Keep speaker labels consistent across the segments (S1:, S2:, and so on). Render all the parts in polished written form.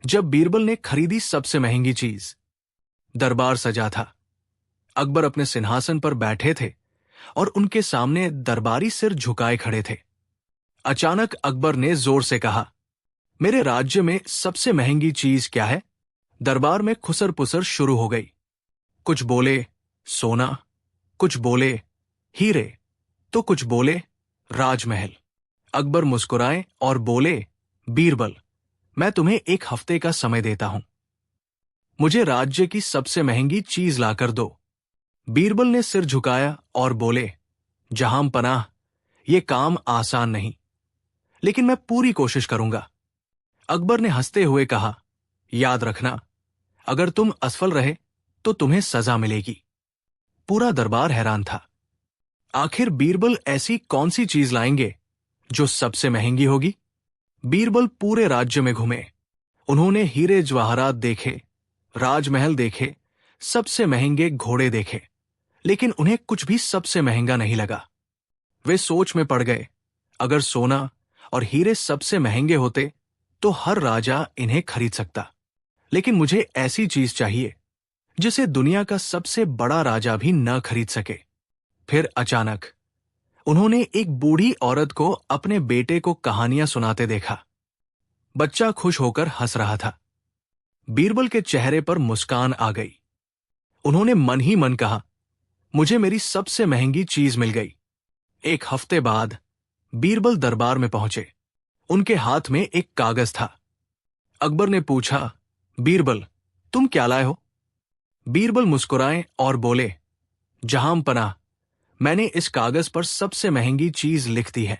S1: जब बीरबल ने खरीदी सबसे महंगी चीज। दरबार सजा था। अकबर अपने सिंहासन पर बैठे थे और उनके सामने दरबारी सिर झुकाए खड़े थे। अचानक अकबर ने जोर से कहा, मेरे राज्य में सबसे महंगी चीज क्या है? दरबार में खुसर पुसर शुरू हो गई। कुछ बोले सोना, कुछ बोले हीरे, तो कुछ बोले राजमहल। अकबर मुस्कुराए और बोले, बीरबल, मैं तुम्हें एक हफ्ते का समय देता हूं। मुझे राज्य की सबसे महंगी चीज लाकर दो। बीरबल ने सिर झुकाया और बोले, जहां पनाह, यह काम आसान नहीं, लेकिन मैं पूरी कोशिश करूंगा। अकबर ने हंसते हुए कहा, याद रखना, अगर तुम असफल रहे तो तुम्हें सजा मिलेगी। पूरा दरबार हैरान था। आखिर बीरबल ऐसी कौन सी चीज लाएंगे जो सबसे महंगी होगी? बीरबल पूरे राज्य में घूमे। उन्होंने हीरे जवाहरात देखे, राजमहल देखे, सबसे महंगे घोड़े देखे, लेकिन उन्हें कुछ भी सबसे महंगा नहीं लगा। वे सोच में पड़ गए, अगर सोना और हीरे सबसे महंगे होते तो हर राजा इन्हें खरीद सकता, लेकिन मुझे ऐसी चीज चाहिए जिसे दुनिया का सबसे बड़ा राजा भी न खरीद सके। फिर अचानक उन्होंने एक बूढ़ी औरत को अपने बेटे को कहानियां सुनाते देखा। बच्चा खुश होकर हंस रहा था। बीरबल के चेहरे पर मुस्कान आ गई। उन्होंने मन ही मन कहा, मुझे मेरी सबसे महंगी चीज मिल गई। एक हफ्ते बाद बीरबल दरबार में पहुंचे। उनके हाथ में एक कागज था। अकबर ने पूछा, बीरबल, तुम क्या लाए हो? बीरबल मुस्कुराए और बोले, जहां पनाह, मैंने इस कागज पर सबसे महंगी चीज लिख दी है।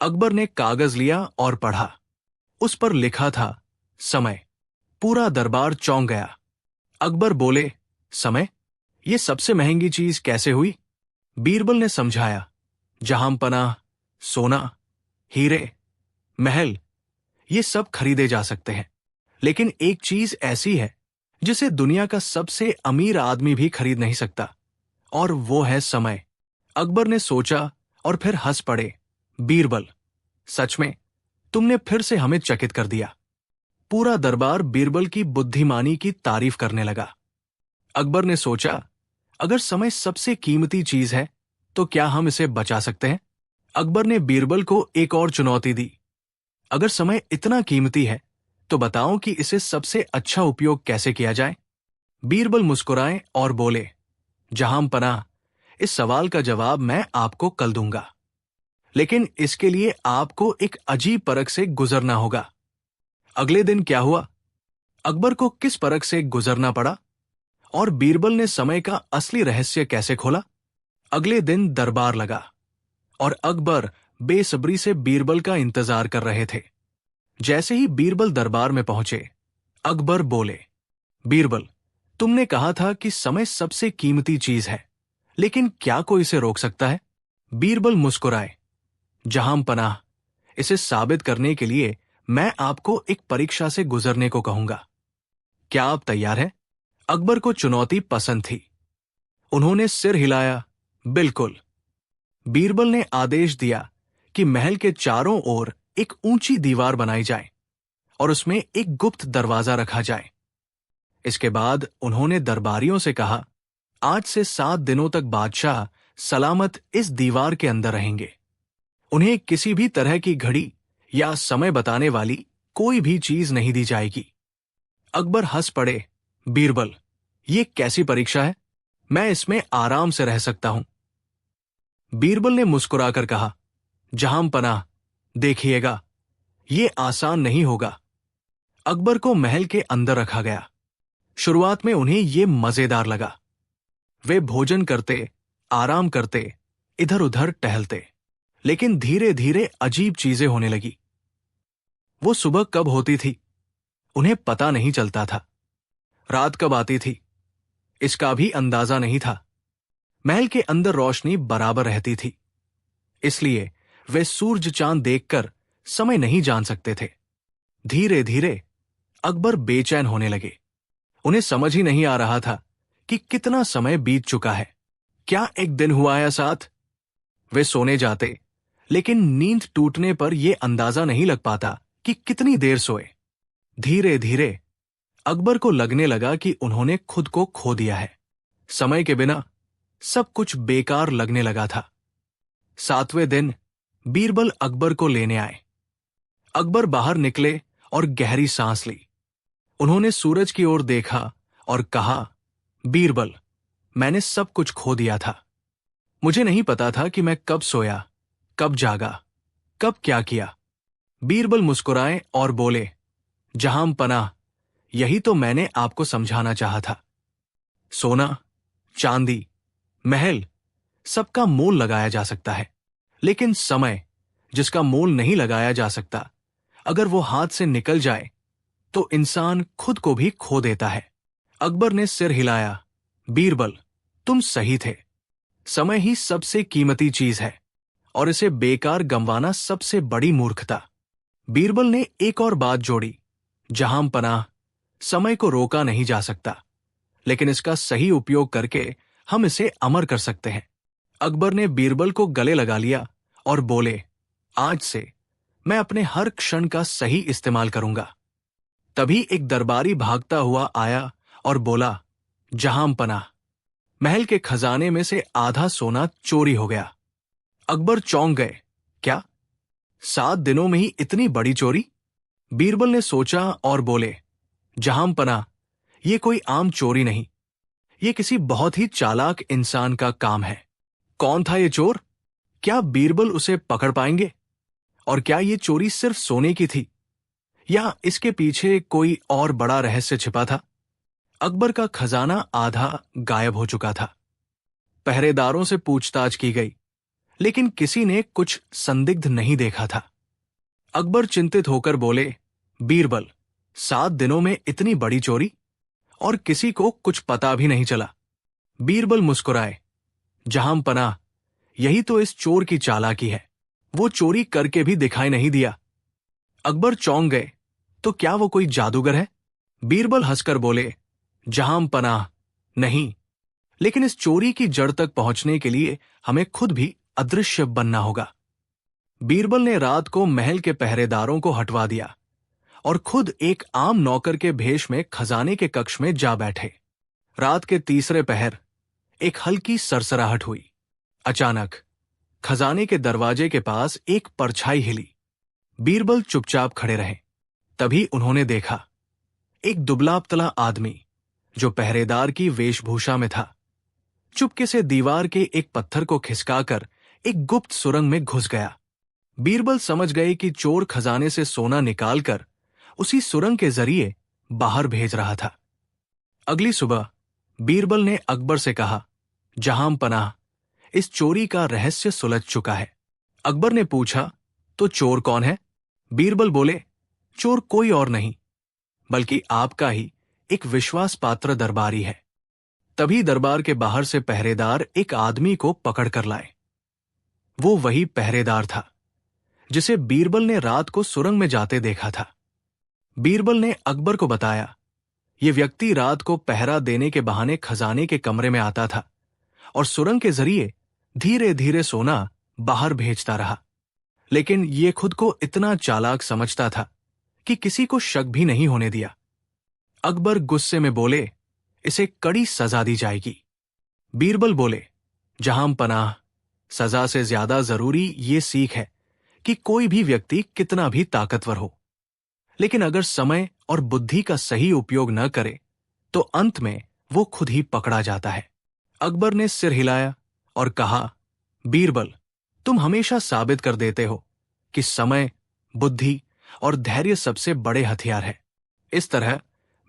S1: अकबर ने कागज लिया और पढ़ा। उस पर लिखा था, समय। पूरा दरबार चौंक गया। अकबर बोले, समय? ये सबसे महंगी चीज कैसे हुई? बीरबल ने समझाया, जहां पनाह, सोना, हीरे, महल, ये सब खरीदे जा सकते हैं, लेकिन एक चीज ऐसी है जिसे दुनिया का सबसे अमीर आदमी भी खरीद नहीं सकता, और वो है समय। अकबर ने सोचा और फिर हंस पड़े, बीरबल, सच में तुमने फिर से हमें चकित कर दिया। पूरा दरबार बीरबल की बुद्धिमानी की तारीफ करने लगा। अकबर ने सोचा, अगर समय सबसे कीमती चीज है तो क्या हम इसे बचा सकते हैं? अकबर ने बीरबल को एक और चुनौती दी, अगर समय इतना कीमती है तो बताओ कि इसे सबसे अच्छा उपयोग कैसे किया जाए? बीरबल मुस्कुराए और बोले, जहां पनाह, इस सवाल का जवाब मैं आपको कल दूंगा, लेकिन इसके लिए आपको एक अजीब परख से गुजरना होगा। अगले दिन क्या हुआ? अकबर को किस परख से गुजरना पड़ा और बीरबल ने समय का असली रहस्य कैसे खोला? अगले दिन दरबार लगा और अकबर बेसब्री से बीरबल का इंतजार कर रहे थे। जैसे ही बीरबल दरबार में पहुंचे, अकबर बोले, बीरबल, तुमने कहा था कि समय सबसे कीमती चीज है, लेकिन क्या कोई इसे रोक सकता है? बीरबल मुस्कुराए, जहां पनाह, इसे साबित करने के लिए मैं आपको एक परीक्षा से गुजरने को कहूंगा। क्या आप तैयार हैं? अकबर को चुनौती पसंद थी। उन्होंने सिर हिलाया, बिल्कुल। बीरबल ने आदेश दिया कि महल के चारों ओर एक ऊंची दीवार बनाई जाए और उसमें एक गुप्त दरवाजा रखा जाए। इसके बाद उन्होंने दरबारियों से कहा, आज से 7 दिनों तक बादशाह सलामत इस दीवार के अंदर रहेंगे। उन्हें किसी भी तरह की घड़ी या समय बताने वाली कोई भी चीज नहीं दी जाएगी। अकबर हंस पड़े, बीरबल, ये कैसी परीक्षा है? मैं इसमें आराम से रह सकता हूं। बीरबल ने मुस्कुराकर कहा, जहां पनाह, देखिएगा, ये आसान नहीं होगा। अकबर को महल के अंदर रखा गया। शुरुआत में उन्हें ये मजेदार लगा। वे भोजन करते, आराम करते, इधर उधर टहलते, लेकिन धीरे धीरे अजीब चीजें होने लगी। वो सुबह कब होती थी उन्हें पता नहीं चलता था। रात कब आती थी इसका भी अंदाजा नहीं था। महल के अंदर रोशनी बराबर रहती थी, इसलिए वे सूरज चांद देखकर समय नहीं जान सकते थे। धीरे धीरे अकबर बेचैन होने लगे। उन्हें समझ ही नहीं आ रहा था कि कितना समय बीत चुका है। क्या एक दिन हुआ या 7? वे सोने जाते, लेकिन नींद टूटने पर यह अंदाजा नहीं लग पाता कि कितनी देर सोए। धीरे धीरे अकबर को लगने लगा कि उन्होंने खुद को खो दिया है। समय के बिना सब कुछ बेकार लगने लगा था। 7वें दिन बीरबल अकबर को लेने आए। अकबर बाहर निकले और गहरी सांस ली। उन्होंने सूरज की ओर देखा और कहा, बीरबल, मैंने सब कुछ खो दिया था। मुझे नहीं पता था कि मैं कब सोया, कब जागा, कब क्या किया। बीरबल मुस्कुराए और बोले, जहां पनाह, यही तो मैंने आपको समझाना चाहा था। सोना, चांदी, महल, सबका मोल लगाया जा सकता है, लेकिन समय, जिसका मोल नहीं लगाया जा सकता, अगर वो हाथ से निकल जाए तो इंसान खुद को भी खो देता है। अकबर ने सिर हिलाया। बीरबल, तुम सही थे। समय ही सबसे कीमती चीज है और इसे बेकार गंवाना सबसे बड़ी मूर्खता। बीरबल ने एक और बात जोड़ी, जहां पनाह, समय को रोका नहीं जा सकता, लेकिन इसका सही उपयोग करके हम इसे अमर कर सकते हैं। अकबर ने बीरबल को गले लगा लिया और बोले, आज से मैं अपने हर क्षण का सही इस्तेमाल करूंगा। तभी एक दरबारी भागता हुआ आया और बोला, जहां पनाह, महल के खजाने में से आधा सोना चोरी हो गया। अकबर चौंक गए। क्या? 7 दिनों में ही इतनी बड़ी चोरी? बीरबल ने सोचा और बोले, जहां पनाह, ये कोई आम चोरी नहीं, ये किसी बहुत ही चालाक इंसान का काम है। कौन था ये चोर? क्या बीरबल उसे पकड़ पाएंगे? और क्या ये चोरी सिर्फ सोने की थी या इसके पीछे कोई और बड़ा रहस्य छिपा था? अकबर का खजाना आधा गायब हो चुका था। पहरेदारों से पूछताछ की गई, लेकिन किसी ने कुछ संदिग्ध नहीं देखा था। अकबर चिंतित होकर बोले, बीरबल, 7 दिनों में इतनी बड़ी चोरी और किसी को कुछ पता भी नहीं चला। बीरबल मुस्कुराए। जहां पनाह, यही तो इस चोर की चालाकी है, वो चोरी करके भी दिखाई नहीं दिया। अकबर चौंक गए, तो क्या वो कोई जादूगर है? बीरबल हंसकर बोले, जहां पनाह, नहीं, लेकिन इस चोरी की जड़ तक पहुंचने के लिए हमें खुद भी अदृश्य बनना होगा। बीरबल ने रात को महल के पहरेदारों को हटवा दिया और खुद एक आम नौकर के भेष में खजाने के कक्ष में जा बैठे। रात के तीसरे पहर एक हल्की सरसराहट हुई। अचानक खजाने के दरवाजे के पास एक परछाई हिली। बीरबल चुपचाप खड़े रहे। तभी उन्होंने देखा एक दुबला-पतला आदमी, जो पहरेदार की वेशभूषा में था, चुपके से दीवार के एक पत्थर को खिसकाकर एक गुप्त सुरंग में घुस गया। बीरबल समझ गए कि चोर खजाने से सोना निकालकर उसी सुरंग के जरिए बाहर भेज रहा था। अगली सुबह बीरबल ने अकबर से कहा, जहां पनाह, इस चोरी का रहस्य सुलझ चुका है। अकबर ने पूछा, तो चोर कौन है? बीरबल बोले, चोर कोई और नहीं बल्कि आपका ही एक विश्वास पात्र दरबारी है। तभी दरबार के बाहर से पहरेदार एक आदमी को पकड़ कर लाए। वो वही पहरेदार था जिसे बीरबल ने रात को सुरंग में जाते देखा था। बीरबल ने अकबर को बताया, ये व्यक्ति रात को पहरा देने के बहाने खजाने के कमरे में आता था और सुरंग के जरिए धीरे धीरे सोना बाहर भेजता रहा, लेकिन ये खुद को इतना चालाक समझता था कि किसी को शक भी नहीं होने दिया। अकबर गुस्से में बोले, इसे कड़ी सजा दी जाएगी। बीरबल बोले, जहां पनाह, सजा से ज्यादा जरूरी ये सीख है कि कोई भी व्यक्ति कितना भी ताकतवर हो, लेकिन अगर समय और बुद्धि का सही उपयोग न करे तो अंत में वो खुद ही पकड़ा जाता है। अकबर ने सिर हिलाया और कहा, बीरबल, तुम हमेशा साबित कर देते हो कि समय, बुद्धि और धैर्य सबसे बड़े हथियार है। इस तरह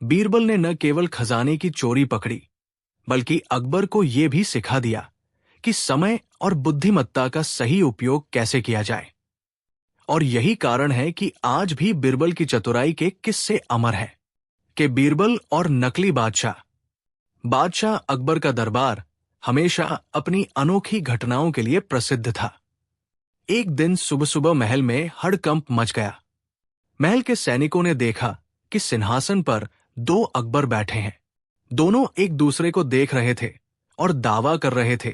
S1: बीरबल ने न केवल खजाने की चोरी पकड़ी, बल्कि अकबर को यह भी सिखा दिया कि समय और बुद्धिमत्ता का सही उपयोग कैसे किया जाए। और यही कारण है कि आज भी बीरबल की चतुराई के किस्से अमर हैं कि बीरबल और नकली बादशाह। बादशाह अकबर का दरबार हमेशा अपनी अनोखी घटनाओं के लिए प्रसिद्ध था। एक दिन सुबह सुबह महल में हड़कंप मच गया। महल के सैनिकों ने देखा कि सिंहासन पर 2 अकबर बैठे हैं। दोनों एक दूसरे को देख रहे थे और दावा कर रहे थे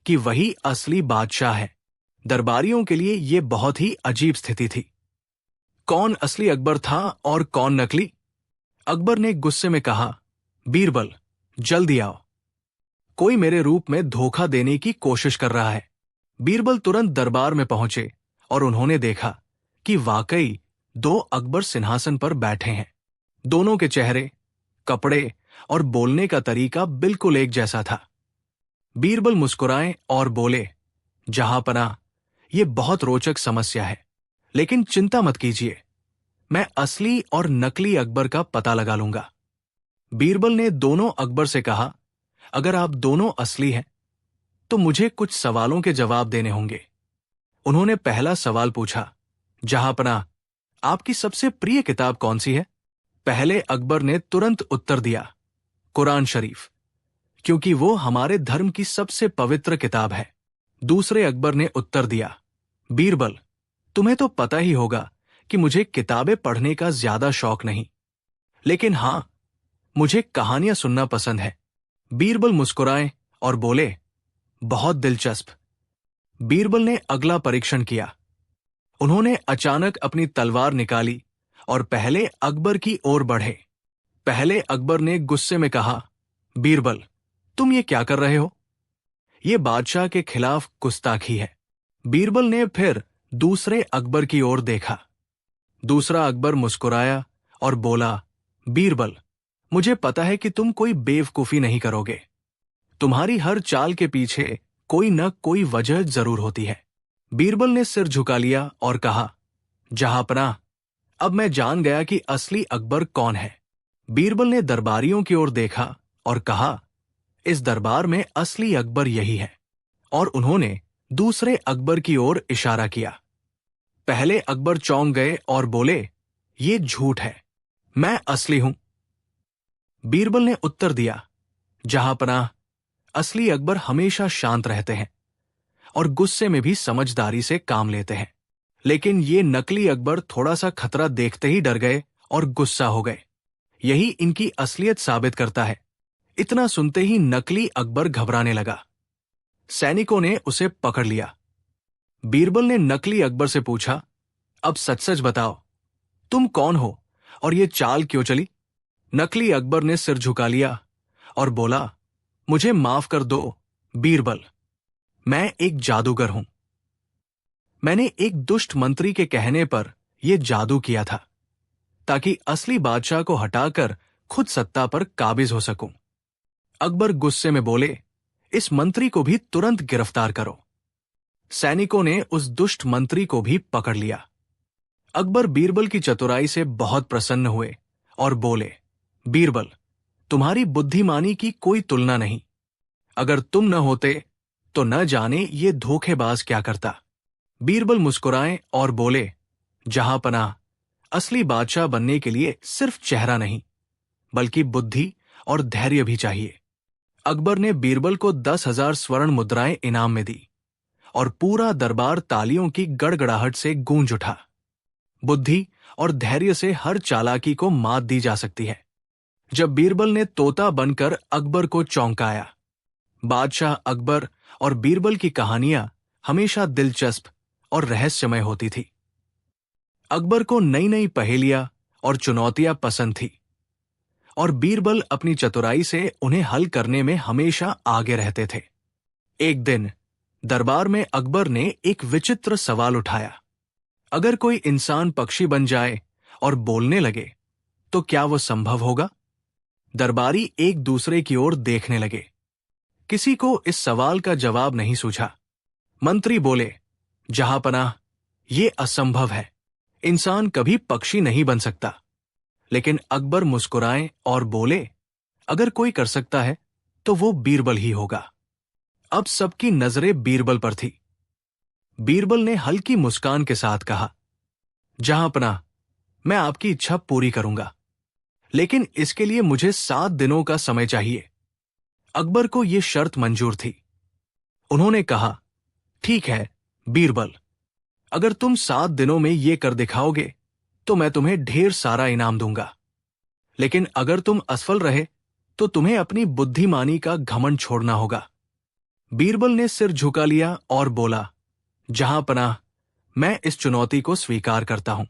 S1: कि वही असली बादशाह है। दरबारियों के लिए यह बहुत ही अजीब स्थिति थी। कौन असली अकबर था और कौन नकली, अकबर ने गुस्से में कहा, बीरबल, जल्दी आओ, कोई मेरे रूप में धोखा देने की कोशिश कर रहा है। बीरबल तुरंत दरबार में पहुंचे और उन्होंने देखा कि वाकई दो अकबर सिंहासन पर बैठे हैं। दोनों के चेहरे, कपड़े और बोलने का तरीका बिल्कुल एक जैसा था। बीरबल मुस्कुराए और बोले, जहांपनाह, ये बहुत रोचक समस्या है, लेकिन चिंता मत कीजिए, मैं असली और नकली अकबर का पता लगा लूंगा। बीरबल ने दोनों अकबर से कहा, अगर आप दोनों असली हैं तो मुझे कुछ सवालों के जवाब देने होंगे। उन्होंने पहला सवाल पूछा, जहांपनाह, आपकी सबसे प्रिय किताब कौन सी है? पहले अकबर ने तुरंत उत्तर दिया, कुरान शरीफ, क्योंकि वो हमारे धर्म की सबसे पवित्र किताब है। दूसरे अकबर ने उत्तर दिया, बीरबल, तुम्हें तो पता ही होगा कि मुझे किताबें पढ़ने का ज्यादा शौक नहीं, लेकिन हां, मुझे कहानियां सुनना पसंद है। बीरबल मुस्कुराए और बोले, बहुत दिलचस्प। बीरबल ने अगला परीक्षण किया। उन्होंने अचानक अपनी तलवार निकाली और पहले अकबर की ओर बढ़े। पहले अकबर ने गुस्से में कहा, बीरबल, तुम ये क्या कर रहे हो? ये बादशाह के खिलाफ गुस्ताखी है। बीरबल ने फिर दूसरे अकबर की ओर देखा। दूसरा अकबर मुस्कुराया और बोला, बीरबल, मुझे पता है कि तुम कोई बेवकूफी नहीं करोगे। तुम्हारी हर चाल के पीछे कोई न कोई वजह जरूर होती है। बीरबल ने सिर झुका लिया और कहा, जहांपनाह, अब मैं जान गया कि असली अकबर कौन है। बीरबल ने दरबारियों की ओर देखा और कहा, इस दरबार में असली अकबर यही है। और उन्होंने दूसरे अकबर की ओर इशारा किया। पहले अकबर चौंक गए और बोले, ये झूठ है, मैं असली हूं। बीरबल ने उत्तर दिया, जहांपनाह, असली अकबर हमेशा शांत रहते हैं और गुस्से में भी समझदारी से काम लेते हैं, लेकिन ये नकली अकबर थोड़ा सा खतरा देखते ही डर गए और गुस्सा हो गए। यही इनकी असलियत साबित करता है। इतना सुनते ही नकली अकबर घबराने लगा। सैनिकों ने उसे पकड़ लिया। बीरबल ने नकली अकबर से पूछा, अब सच सच बताओ, तुम कौन हो और ये चाल क्यों चली? नकली अकबर ने सिर झुका लिया और बोला, मुझे माफ कर दो बीरबल, मैं एक जादूगर हूं। मैंने एक दुष्ट मंत्री के कहने पर यह जादू किया था, ताकि असली बादशाह को हटाकर खुद सत्ता पर काबिज हो सकूं। अकबर गुस्से में बोले, इस मंत्री को भी तुरंत गिरफ्तार करो। सैनिकों ने उस दुष्ट मंत्री को भी पकड़ लिया। अकबर बीरबल की चतुराई से बहुत प्रसन्न हुए और बोले, बीरबल, तुम्हारी बुद्धिमानी की कोई तुलना नहीं। अगर तुम न होते तो न जाने ये धोखेबाज क्या करता। बीरबल मुस्कुराए और बोले, जहांपनाह, असली बादशाह बनने के लिए सिर्फ चेहरा नहीं, बल्कि बुद्धि और धैर्य भी चाहिए। अकबर ने बीरबल को 10,000 स्वर्ण मुद्राएं इनाम में दी और पूरा दरबार तालियों की गड़गड़ाहट से गूंज उठा। बुद्धि और धैर्य से हर चालाकी को मात दी जा सकती है। जब बीरबल ने तोता बनकर अकबर को चौंकाया। बादशाह अकबर और बीरबल की कहानियां हमेशा दिलचस्प और रहस्यमय होती थी। अकबर को नई नई पहेलियां और चुनौतियां पसंद थी और बीरबल अपनी चतुराई से उन्हें हल करने में हमेशा आगे रहते थे। एक दिन दरबार में अकबर ने एक विचित्र सवाल उठाया, अगर कोई इंसान पक्षी बन जाए और बोलने लगे तो क्या वो संभव होगा? दरबारी एक दूसरे की ओर देखने लगे। किसी को इस सवाल का जवाब नहीं सूझा। मंत्री बोले, जहांपनाह, ये असंभव है, इंसान कभी पक्षी नहीं बन सकता। लेकिन अकबर मुस्कुराए और बोले, अगर कोई कर सकता है तो वो बीरबल ही होगा। अब सबकी नजरें बीरबल पर थी। बीरबल ने हल्की मुस्कान के साथ कहा, जहांपनाह, मैं आपकी इच्छा पूरी करूंगा, लेकिन इसके लिए मुझे 7 दिनों का समय चाहिए। अकबर को यह शर्त मंजूर थी। उन्होंने कहा, ठीक है बीरबल, अगर तुम 7 दिनों में ये कर दिखाओगे तो मैं तुम्हें ढेर सारा इनाम दूंगा, लेकिन अगर तुम असफल रहे तो तुम्हें अपनी बुद्धिमानी का घमंड छोड़ना होगा। बीरबल ने सिर झुका लिया और बोला, जहांपनाह, मैं इस चुनौती को स्वीकार करता हूं।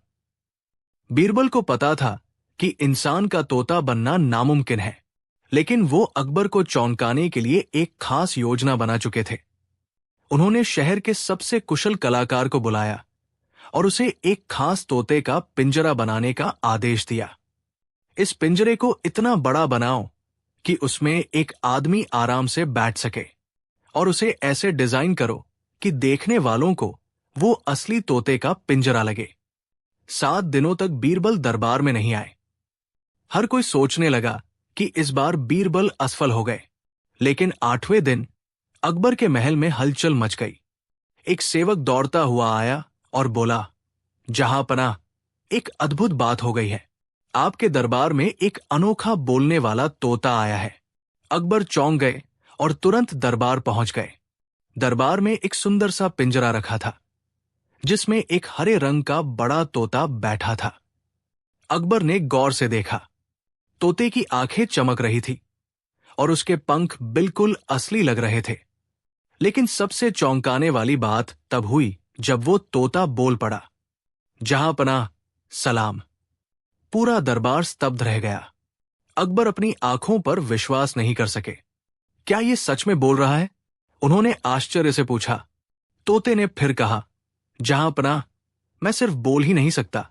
S1: बीरबल को पता था कि इंसान का तोता बनना नामुमकिन है, लेकिन वो अकबर को चौंकाने के लिए एक खास योजना बना चुके थे। उन्होंने शहर के सबसे कुशल कलाकार को बुलाया और उसे एक खास तोते का पिंजरा बनाने का आदेश दिया। इस पिंजरे को इतना बड़ा बनाओ कि उसमें एक आदमी आराम से बैठ सके, और उसे ऐसे डिजाइन करो कि देखने वालों को वो असली तोते का पिंजरा लगे। 7 दिनों तक बीरबल दरबार में नहीं आए। हर कोई सोचने लगा कि इस बार बीरबल असफल हो गए, लेकिन 8वें दिन अकबर के महल में हलचल मच गई। एक सेवक दौड़ता हुआ आया और बोला, जहांपनाह, एक अद्भुत बात हो गई है। आपके दरबार में एक अनोखा बोलने वाला तोता आया है। अकबर चौंक गए और तुरंत दरबार पहुंच गए। दरबार में एक सुंदर सा पिंजरा रखा था, जिसमें एक हरे रंग का बड़ा तोता बैठा था। अकबर ने गौर से देखा। तोते की आंखें चमक रही थी और उसके पंख बिल्कुल असली लग रहे थे। लेकिन सबसे चौंकाने वाली बात तब हुई जब वो तोता बोल पड़ा, जहांपनाह, सलाम। पूरा दरबार स्तब्ध रह गया। अकबर अपनी आंखों पर विश्वास नहीं कर सके। क्या ये सच में बोल रहा है? उन्होंने आश्चर्य से पूछा। तोते ने फिर कहा, जहांपनाह, मैं सिर्फ बोल ही नहीं सकता,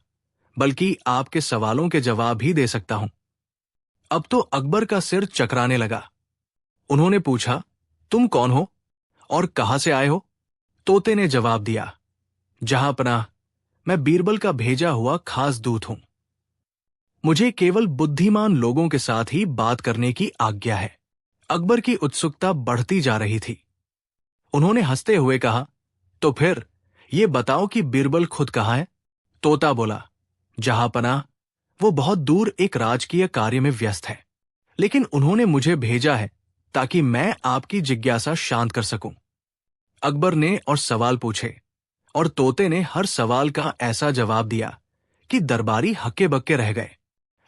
S1: बल्कि आपके सवालों के जवाब भी दे सकता हूं। अब तो अकबर का सिर चकराने लगा। उन्होंने पूछा, तुम कौन हो और कहां से आए हो? तोते ने जवाब दिया, जहांपनाह, मैं बीरबल का भेजा हुआ खास दूत हूं। मुझे केवल बुद्धिमान लोगों के साथ ही बात करने की आज्ञा है। अकबर की उत्सुकता बढ़ती जा रही थी। उन्होंने हंसते हुए कहा, तो फिर ये बताओ कि बीरबल खुद कहाँ है? तोता बोला, जहांपनाह, वो बहुत दूर एक राजकीय कार्य में व्यस्त है, लेकिन उन्होंने मुझे भेजा है ताकि मैं आपकी जिज्ञासा शांत कर सकूं। अकबर ने और सवाल पूछे, और तोते ने हर सवाल का ऐसा जवाब दिया कि दरबारी हक्के बक्के रह गए।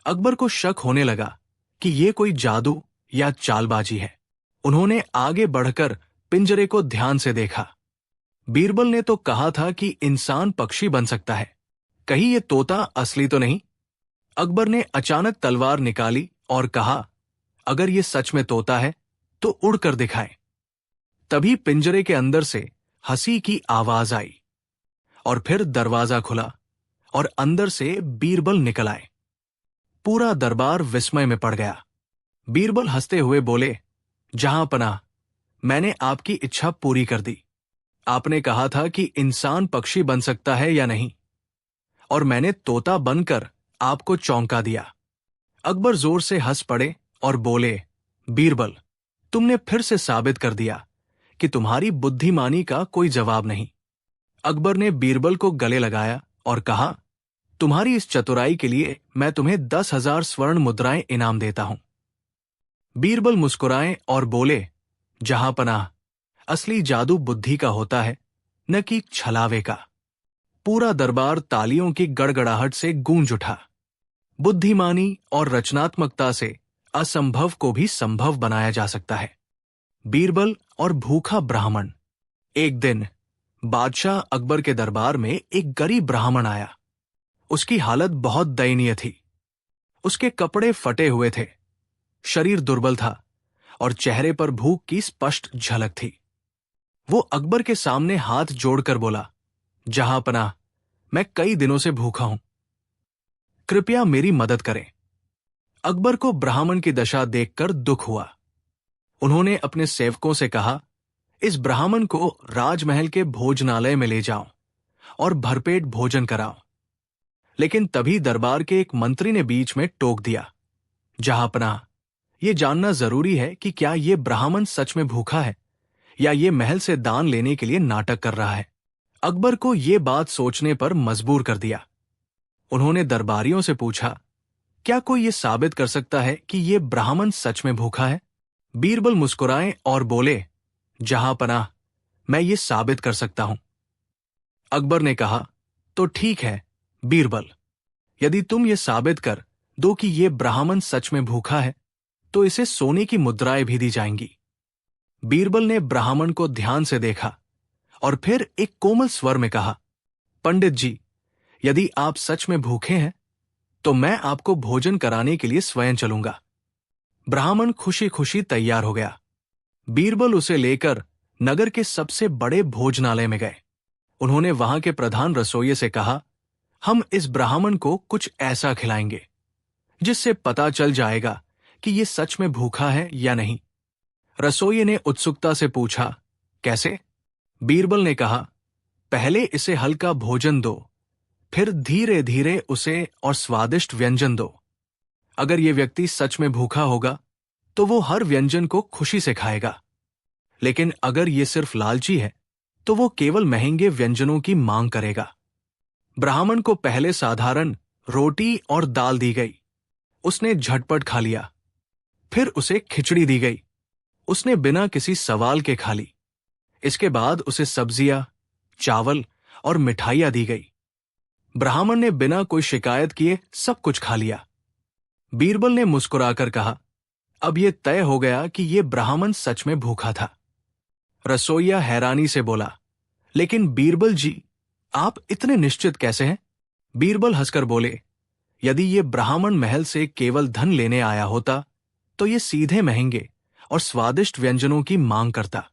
S1: अकबर को शक होने लगा कि ये कोई जादू या चालबाजी है। उन्होंने आगे बढ़कर पिंजरे को ध्यान से देखा। बीरबल ने तो कहा था कि इंसान पक्षी बन सकता है, कहीं ये तोता असली तो नहीं? अकबर ने अचानक तलवार निकाली और कहा, अगर ये सच में तोता है तो उड़कर दिखाए। तभी पिंजरे के अंदर से हंसी की आवाज आई और फिर दरवाजा खुला और अंदर से बीरबल निकल आए। पूरा दरबार विस्मय में पड़ गया। बीरबल हंसते हुए बोले, जहांपनाह, मैंने आपकी इच्छा पूरी कर दी। आपने कहा था कि इंसान पक्षी बन सकता है या नहीं, और मैंने तोता बनकर आपको चौंका दिया। अकबर जोर से हंस पड़े और बोले, बीरबल, तुमने फिर से साबित कर दिया कि तुम्हारी बुद्धिमानी का कोई जवाब नहीं। अकबर ने बीरबल को गले लगाया और कहा, तुम्हारी इस चतुराई के लिए मैं तुम्हें 10,000 स्वर्ण मुद्राएं इनाम देता हूं। बीरबल मुस्कुराए और बोले, जहांपनाह, असली जादू बुद्धि का होता है, न कि छलावे का। पूरा दरबार तालियों की गड़गड़ाहट से गूंज उठा। बुद्धिमानी और रचनात्मकता से असंभव को भी संभव बनाया जा सकता है। बीरबल और भूखा ब्राह्मण। एक दिन बादशाह अकबर के दरबार में एक गरीब ब्राह्मण आया। उसकी हालत बहुत दयनीय थी। उसके कपड़े फटे हुए थे, शरीर दुर्बल था और चेहरे पर भूख की स्पष्ट झलक थी। वो अकबर के सामने हाथ जोड़कर बोला, जहांपनाह, मैं कई दिनों से भूखा हूं, कृपया मेरी मदद करें। अकबर को ब्राह्मण की दशा देखकर दुख हुआ। उन्होंने अपने सेवकों से कहा, इस ब्राह्मण को राजमहल के भोजनालय में ले जाओ और भरपेट भोजन कराओ। लेकिन तभी दरबार के एक मंत्री ने बीच में टोक दिया, जहांपनाह, ये जानना जरूरी है कि क्या ये ब्राह्मण सच में भूखा है या ये महल से दान लेने के लिए नाटक कर रहा है। अकबर को ये बात सोचने पर मजबूर कर दिया। उन्होंने दरबारियों से पूछा, क्या कोई ये साबित कर सकता है कि ये ब्राह्मण सच में भूखा है? बीरबल मुस्कुराए और बोले, जहांपनाह, मैं ये साबित कर सकता हूं। अकबर ने कहा, तो ठीक है बीरबल, यदि तुम ये साबित कर दो कि ये ब्राह्मण सच में भूखा है, तो इसे सोने की मुद्राएं भी दी जाएंगी। बीरबल ने ब्राह्मण को ध्यान से देखा और फिर एक कोमल स्वर में कहा, पंडित जी, यदि आप सच में भूखे हैं तो मैं आपको भोजन कराने के लिए स्वयं चलूंगा। ब्राह्मण खुशी खुशी तैयार हो गया। बीरबल उसे लेकर नगर के सबसे बड़े भोजनालय में गए। उन्होंने वहां के प्रधान रसोइये से कहा, हम इस ब्राह्मण को कुछ ऐसा खिलाएंगे जिससे पता चल जाएगा कि ये सच में भूखा है या नहीं। रसोइये ने उत्सुकता से पूछा, कैसे? बीरबल ने कहा, पहले इसे हल्का भोजन दो, फिर धीरे धीरे उसे और स्वादिष्ट व्यंजन दो। अगर ये व्यक्ति सच में भूखा होगा तो वो हर व्यंजन को खुशी से खाएगा, लेकिन अगर ये सिर्फ लालची है तो वो केवल महंगे व्यंजनों की मांग करेगा। ब्राह्मण को पहले साधारण रोटी और दाल दी गई। उसने झटपट खा लिया। फिर उसे खिचड़ी दी गई। उसने बिना किसी सवाल के खा ली। इसके बाद उसे सब्जियां, चावल और मिठाइयां दी गई। ब्राह्मण ने बिना कोई शिकायत किए सब कुछ खा लिया। बीरबल ने मुस्कुराकर कहा, अब यह तय हो गया कि यह ब्राह्मण सच में भूखा था। रसोइया हैरानी से बोला, लेकिन बीरबल जी, आप इतने निश्चित कैसे हैं? बीरबल हंसकर बोले, यदि ये ब्राह्मण महल से केवल धन लेने आया होता तो ये सीधे महंगे और स्वादिष्ट व्यंजनों की मांग करता,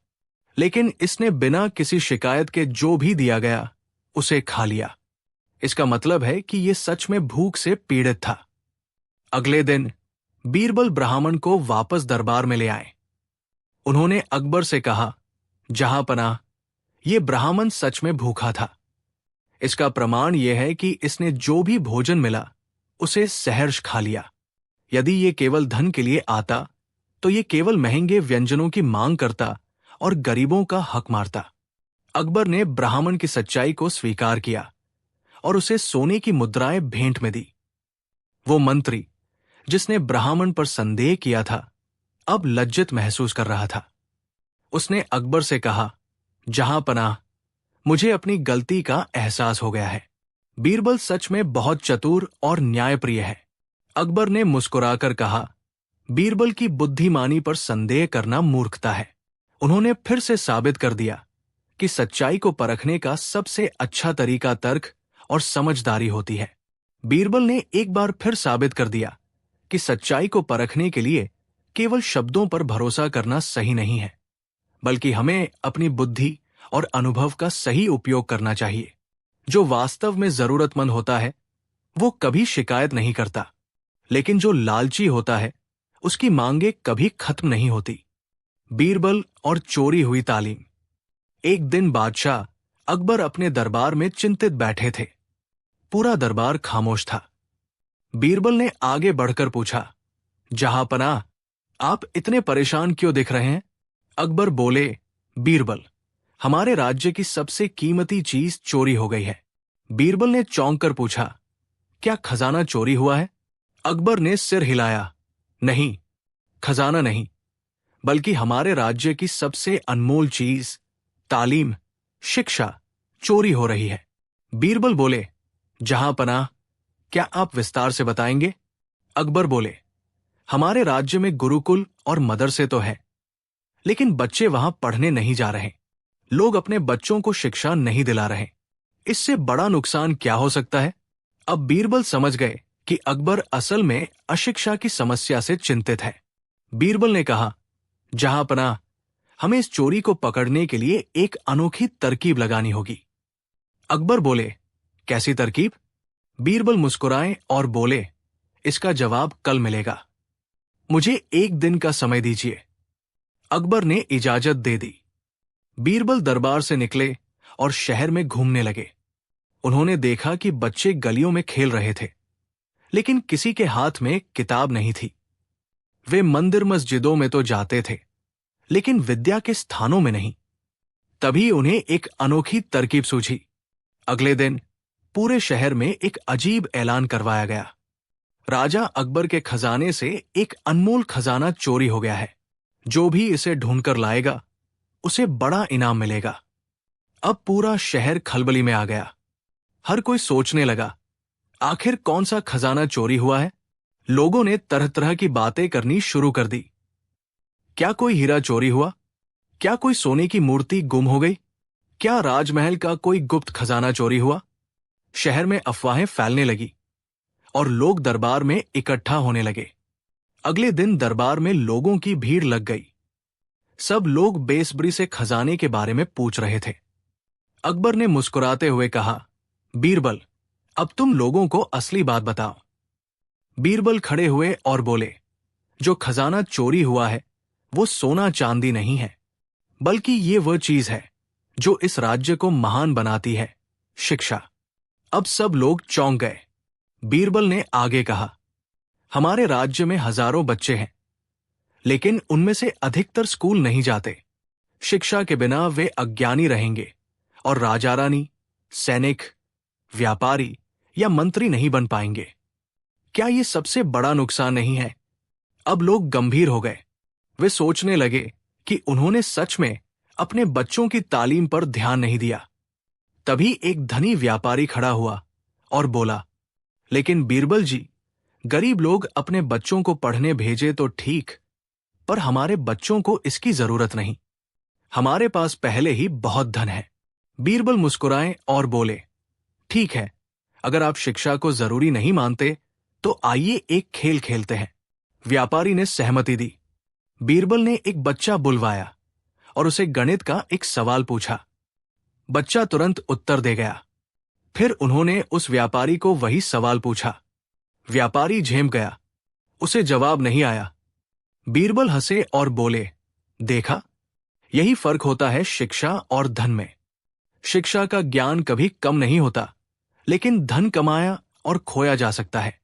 S1: लेकिन इसने बिना किसी शिकायत के जो भी दिया गया उसे खा लिया। इसका मतलब है कि ये सच में भूख से पीड़ित था। अगले दिन बीरबल ब्राह्मण को वापस दरबार में ले आए। उन्होंने अकबर से कहा, जहांपनाह, ये ब्राह्मण सच में भूखा था। इसका प्रमाण यह है कि इसने जो भी भोजन मिला उसे सहर्ष खा लिया। यदि ये केवल धन के लिए आता तो ये केवल महंगे व्यंजनों की मांग करता और गरीबों का हक मारता। अकबर ने ब्राह्मण की सच्चाई को स्वीकार किया और उसे सोने की मुद्राएं भेंट में दी। वो मंत्री जिसने ब्राह्मण पर संदेह किया था अब लज्जित महसूस कर रहा था। उसने अकबर से कहा, जहांपनाह, मुझे अपनी गलती का एहसास हो गया है। बीरबल सच में बहुत चतुर और न्यायप्रिय है। अकबर ने मुस्कुराकर कहा, बीरबल की बुद्धिमानी पर संदेह करना मूर्खता है। उन्होंने फिर से साबित कर दिया कि सच्चाई को परखने का सबसे अच्छा तरीका तर्क और समझदारी होती है। बीरबल ने एक बार फिर साबित कर दिया कि सच्चाई को परखने के लिए केवल शब्दों पर भरोसा करना सही नहीं है, बल्कि हमें अपनी बुद्धि और अनुभव का सही उपयोग करना चाहिए। जो वास्तव में जरूरतमंद होता है वो कभी शिकायत नहीं करता, लेकिन जो लालची होता है उसकी मांगे कभी खत्म नहीं होती। बीरबल और चोरी हुई तालीम। एक दिन बादशाह अकबर अपने दरबार में चिंतित बैठे थे। पूरा दरबार खामोश था। बीरबल ने आगे बढ़कर पूछा, जहांपनाह, आप इतने परेशान क्यों दिख रहे हैं? अकबर बोले, बीरबल, हमारे राज्य की सबसे कीमती चीज चोरी हो गई है। बीरबल ने चौंक कर पूछा, क्या खजाना चोरी हुआ है? अकबर ने सिर हिलाया, नहीं, खजाना नहीं, बल्कि हमारे राज्य की सबसे अनमोल चीज तालीम, शिक्षा चोरी हो रही है। बीरबल बोले, जहांपनाह, क्या आप विस्तार से बताएंगे? अकबर बोले, हमारे राज्य में गुरुकुल और मदरसे तो है, लेकिन बच्चे वहां पढ़ने नहीं जा रहे। लोग अपने बच्चों को शिक्षा नहीं दिला रहे। इससे बड़ा नुकसान क्या हो सकता है? अब बीरबल समझ गए कि अकबर असल में अशिक्षा की समस्या से चिंतित है। बीरबल ने कहा, जहांपनाह, हमें इस चोरी को पकड़ने के लिए एक अनोखी तरकीब लगानी होगी। अकबर बोले, कैसी तरकीब? बीरबल मुस्कुराए और बोले, इसका जवाब कल मिलेगा। मुझे एक दिन का समय दीजिए। अकबर ने इजाजत दे दी। बीरबल दरबार से निकले और शहर में घूमने लगे। उन्होंने देखा कि बच्चे गलियों में खेल रहे थे, लेकिन किसी के हाथ में किताब नहीं थी। वे मंदिर मस्जिदों में तो जाते थे, लेकिन विद्या के स्थानों में नहीं। तभी उन्हें एक अनोखी तरकीब सूझी। अगले दिन पूरे शहर में एक अजीब ऐलान करवाया गया। राजा अकबर के खजाने से एक अनमोल खजाना चोरी हो गया है। जो भी इसे ढूंढकर लाएगा उसे बड़ा इनाम मिलेगा। अब पूरा शहर खलबली में आ गया। हर कोई सोचने लगा, आखिर कौन सा खजाना चोरी हुआ है? लोगों ने तरह तरह की बातें करनी शुरू कर दी। क्या कोई हीरा चोरी हुआ? क्या कोई सोने की मूर्ति गुम हो गई? क्या राजमहल का कोई गुप्त खजाना चोरी हुआ? शहर में अफवाहें फैलने लगी और लोग दरबार में इकट्ठा होने लगे। अगले दिन दरबार में लोगों की भीड़ लग गई। सब लोग बेसब्री से खजाने के बारे में पूछ रहे थे। अकबर ने मुस्कुराते हुए कहा, बीरबल, अब तुम लोगों को असली बात बताओ। बीरबल खड़े हुए और बोले, जो खजाना चोरी हुआ है वो सोना चांदी नहीं है, बल्कि ये वह चीज है जो इस राज्य को महान बनाती है, शिक्षा। अब सब लोग चौंक गए। बीरबल ने आगे कहा, हमारे राज्य में हजारों बच्चे हैं, लेकिन उनमें से अधिकतर स्कूल नहीं जाते। शिक्षा के बिना वे अज्ञानी रहेंगे और राजा रानी, सैनिक, व्यापारी या मंत्री नहीं बन पाएंगे। क्या ये सबसे बड़ा नुकसान नहीं है? अब लोग गंभीर हो गए। वे सोचने लगे कि उन्होंने सच में अपने बच्चों की तालीम पर ध्यान नहीं दिया। तभी एक धनी व्यापारी खड़ा हुआ और बोला, लेकिन बीरबल जी, गरीब लोग अपने बच्चों को पढ़ने भेजे तो ठीक, पर हमारे बच्चों को इसकी जरूरत नहीं। हमारे पास पहले ही बहुत धन है। बीरबल मुस्कुराए और बोले, ठीक है, अगर आप शिक्षा को जरूरी नहीं मानते तो आइए एक खेल खेलते हैं। व्यापारी ने सहमति दी। बीरबल ने एक बच्चा बुलवाया और उसे गणित का एक सवाल पूछा। बच्चा तुरंत उत्तर दे गया। फिर उन्होंने उस व्यापारी को वही सवाल पूछा। व्यापारी झेम गया, उसे जवाब नहीं आया। बीरबल हंसे और बोले, देखा, यही फर्क होता है शिक्षा और धन में। शिक्षा का ज्ञान कभी कम नहीं होता, लेकिन धन कमाया और खोया जा सकता है।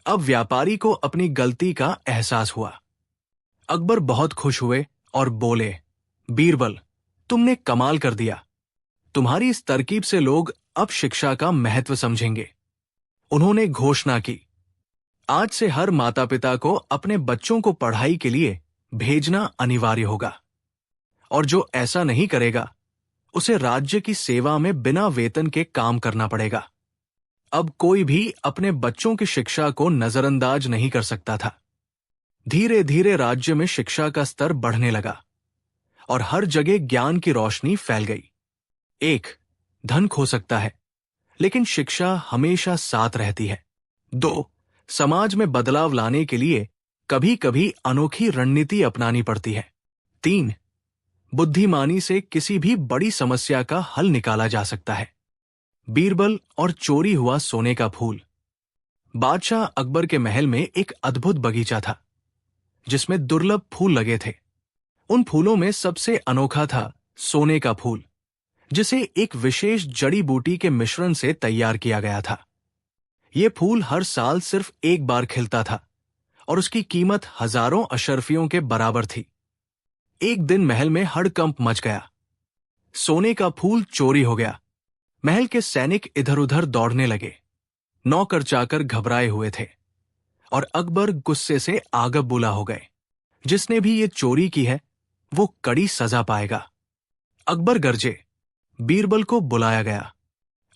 S1: अब व्यापारी को अपनी गलती का एहसास हुआ। अकबर बहुत खुश हुए और बोले, बीरबल, तुमने कमाल कर दिया। तुम्हारी इस तरकीब से लोग अब शिक्षा का महत्व समझेंगे। उन्होंने घोषणा की, आज से हर माता पिता को अपने बच्चों को पढ़ाई के लिए भेजना अनिवार्य होगा, और जो ऐसा नहीं करेगा उसे राज्य की सेवा में बिना वेतन के काम करना पड़ेगा। अब कोई भी अपने बच्चों की शिक्षा को नजरअंदाज नहीं कर सकता था। धीरे धीरे राज्य में शिक्षा का स्तर बढ़ने लगा और हर जगह ज्ञान की रोशनी फैल गई। एक, धन खो सकता है, लेकिन शिक्षा हमेशा साथ रहती है। 2, समाज में बदलाव लाने के लिए कभी कभी अनोखी रणनीति अपनानी पड़ती है। 3, बुद्धिमानी से किसी भी बड़ी समस्या का हल निकाला जा सकता है। बीरबल और चोरी हुआ सोने का फूल। बादशाह अकबर के महल में एक अद्भुत बगीचा था, जिसमें दुर्लभ फूल लगे थे। उन फूलों में सबसे अनोखा था सोने का फूल, जिसे एक विशेष जड़ी बूटी के मिश्रण से तैयार किया गया था। यह फूल हर साल सिर्फ एक बार खिलता था और उसकी कीमत हजारों अशर्फियों के बराबर थी। एक दिन महल में हड़कंप मच गया। सोने का फूल चोरी हो गया। महल के सैनिक इधर उधर दौड़ने लगे। नौकर चाकर घबराए हुए थे और अकबर गुस्से से आग बुला हो गए। जिसने भी ये चोरी की है वो कड़ी सजा पाएगा। अकबर गरजे। बीरबल को बुलाया गया।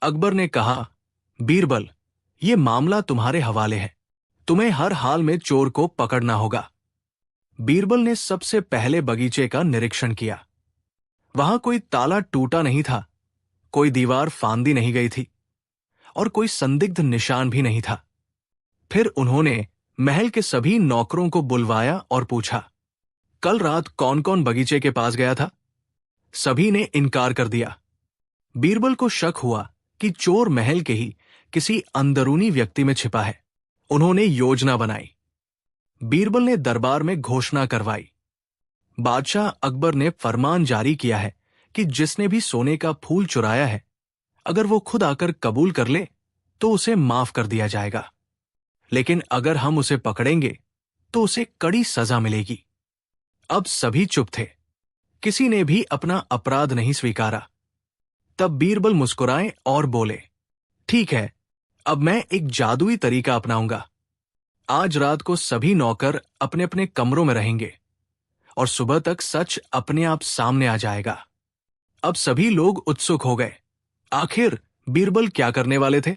S1: अकबर ने कहा, बीरबल, ये मामला तुम्हारे हवाले है। तुम्हें हर हाल में चोर को पकड़ना होगा। बीरबल ने सबसे पहले बगीचे का निरीक्षण किया। वहां कोई ताला टूटा नहीं था, कोई दीवार फांदी नहीं गई थी और कोई संदिग्ध निशान भी नहीं था। फिर उन्होंने महल के सभी नौकरों को बुलवाया और पूछा, कल रात कौन कौन बगीचे के पास गया था? सभी ने इनकार कर दिया। बीरबल को शक हुआ कि चोर महल के ही किसी अंदरूनी व्यक्ति में छिपा है। उन्होंने योजना बनाई। बीरबल ने दरबार में घोषणा करवाई। बादशाह अकबर ने फरमान जारी किया है कि जिसने भी सोने का फूल चुराया है, अगर वो खुद आकर कबूल कर ले तो उसे माफ कर दिया जाएगा, लेकिन अगर हम उसे पकड़ेंगे तो उसे कड़ी सजा मिलेगी। अब सभी चुप थे। किसी ने भी अपना अपराध नहीं स्वीकारा। तब बीरबल मुस्कुराए और बोले, ठीक है, अब मैं एक जादुई तरीका अपनाऊंगा। आज रात को सभी नौकर अपने अपने कमरों में रहेंगे और सुबह तक सच अपने आप सामने आ जाएगा। अब सभी लोग उत्सुक हो गए। आखिर बीरबल क्या करने वाले थे?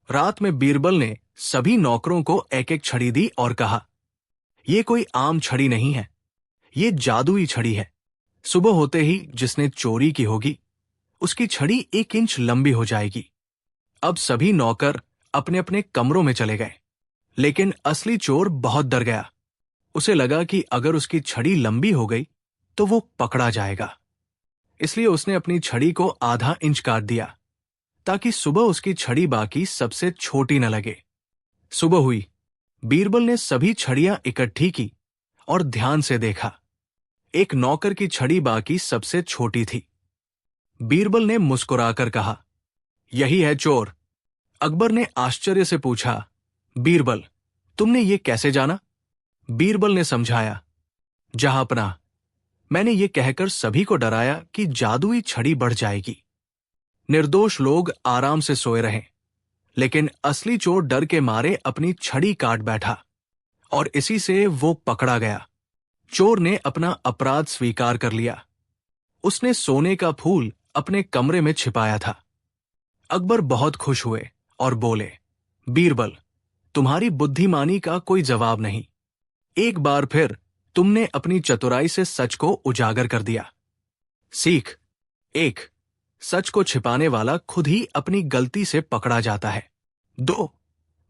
S1: रात में बीरबल ने सभी नौकरों को एक एक छड़ी दी और कहा, यह कोई आम छड़ी नहीं है, ये जादुई छड़ी है। सुबह होते ही जिसने चोरी की होगी उसकी छड़ी 1 इंच लंबी हो जाएगी। अब सभी नौकर अपने अपने कमरों में चले गए। लेकिन असली चोर बहुत डर गया। उसे लगा कि अगर उसकी छड़ी लंबी हो गई तो वो पकड़ा जाएगा। इसलिए उसने अपनी छड़ी को आधा इंच काट दिया ताकि सुबह उसकी छड़ी बाकी सबसे छोटी न लगे। सुबह हुई। बीरबल ने सभी छड़ियां इकट्ठी की और ध्यान से देखा। एक नौकर की छड़ी बाकी सबसे छोटी थी। बीरबल ने मुस्कुराकर कहा, यही है चोर। अकबर ने आश्चर्य से पूछा, बीरबल, तुमने ये कैसे जाना? बीरबल ने समझाया, जहांपनाह, मैंने ये कहकर सभी को डराया कि जादुई छड़ी बढ़ जाएगी। निर्दोष लोग आराम से सोए रहे, लेकिन असली चोर डर के मारे अपनी छड़ी काट बैठा और इसी से वो पकड़ा गया। चोर ने अपना अपराध स्वीकार कर लिया। उसने सोने का फूल अपने कमरे में छिपाया था। अकबर बहुत खुश हुए और बोले, बीरबल, तुम्हारी बुद्धिमानी का कोई जवाब नहीं। एक बार फिर तुमने अपनी चतुराई से सच को उजागर कर दिया। सीख 1, सच को छिपाने वाला खुद ही अपनी गलती से पकड़ा जाता है। 2,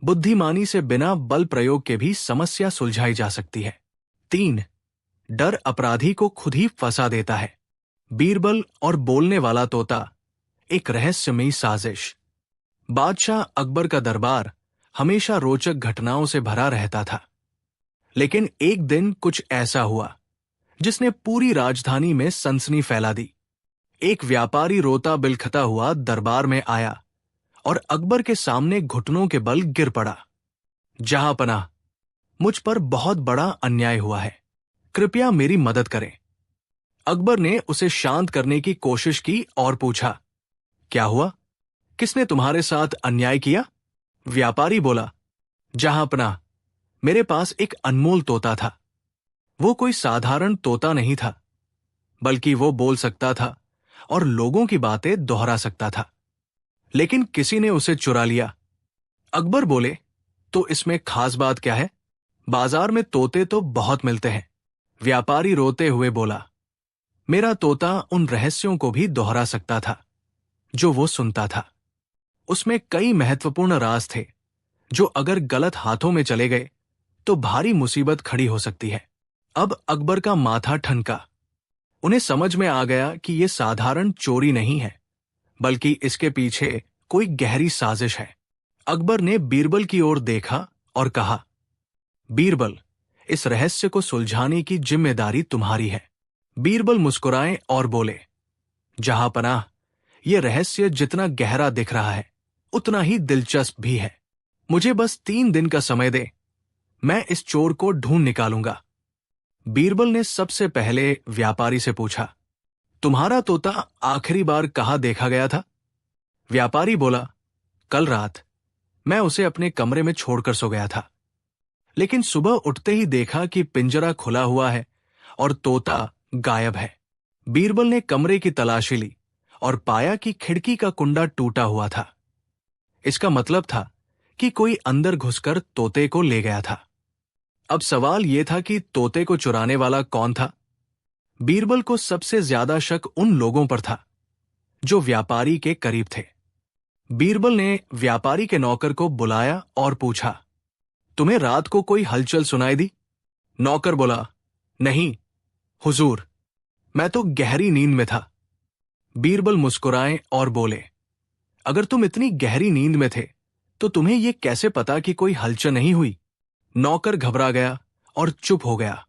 S1: बुद्धिमानी से बिना बल प्रयोग के भी समस्या सुलझाई जा सकती है। 3, डर अपराधी को खुद ही फंसा देता है। बीरबल और बोलने वाला तोता, एक रहस्यमयी साजिश। बादशाह अकबर का दरबार हमेशा रोचक घटनाओं से भरा रहता था, लेकिन एक दिन कुछ ऐसा हुआ जिसने पूरी राजधानी में सनसनी फैला दी। एक व्यापारी रोता बिलखता हुआ दरबार में आया और अकबर के सामने घुटनों के बल गिर पड़ा। जहांपनाह, मुझ पर बहुत बड़ा अन्याय हुआ है, कृपया मेरी मदद करें। अकबर ने उसे शांत करने की कोशिश की और पूछा, क्या हुआ? किसने तुम्हारे साथ अन्याय किया? व्यापारी बोला, जहांपनाह, मेरे पास एक अनमोल तोता था। वो कोई साधारण तोता नहीं था, बल्कि वो बोल सकता था और लोगों की बातें दोहरा सकता था, लेकिन किसी ने उसे चुरा लिया। अकबर बोले, तो इसमें खास बात क्या है? बाजार में तोते तो बहुत मिलते हैं। व्यापारी रोते हुए बोला, मेरा तोता उन रहस्यों को भी दोहरा सकता था जो वो सुनता था। उसमें कई महत्वपूर्ण राज थे जो अगर गलत हाथों में चले गए तो भारी मुसीबत खड़ी हो सकती है। अब अकबर का माथा ठनका। उन्हें समझ में आ गया कि यह साधारण चोरी नहीं है, बल्कि इसके पीछे कोई गहरी साजिश है। अकबर ने बीरबल की ओर देखा और कहा, बीरबल, इस रहस्य को सुलझाने की जिम्मेदारी तुम्हारी है। बीरबल मुस्कुराए और बोले, जहांपनाह, यह रहस्य जितना गहरा दिख रहा है उतना ही दिलचस्प भी है। मुझे बस 3 दिन का समय दे, मैं इस चोर को ढूंढ निकालूंगा। बीरबल ने सबसे पहले व्यापारी से पूछा, तुम्हारा तोता आखिरी बार कहाँ देखा गया था? व्यापारी बोला, कल रात। मैं उसे अपने कमरे में छोड़कर सो गया था, लेकिन सुबह उठते ही देखा कि पिंजरा खुला हुआ है और तोता गायब है। बीरबल ने कमरे की तलाशी ली और पाया कि खिड़की का कुंडा टूटा हुआ था। इसका मतलब था कि कोई अंदर घुसकर तोते को ले गया था। अब सवाल यह था कि तोते को चुराने वाला कौन था? बीरबल को सबसे ज्यादा शक उन लोगों पर था जो व्यापारी के करीब थे। बीरबल ने व्यापारी के नौकर को बुलाया और पूछा, तुम्हें रात को कोई हलचल सुनाई दी? नौकर बोला, नहीं हुजूर, मैं तो गहरी नींद में था। बीरबल मुस्कुराए और बोले, अगर तुम इतनी गहरी नींद में थे तो तुम्हें यह कैसे पता कि कोई हलचल नहीं हुई? नौकर घबरा गया और चुप हो गया,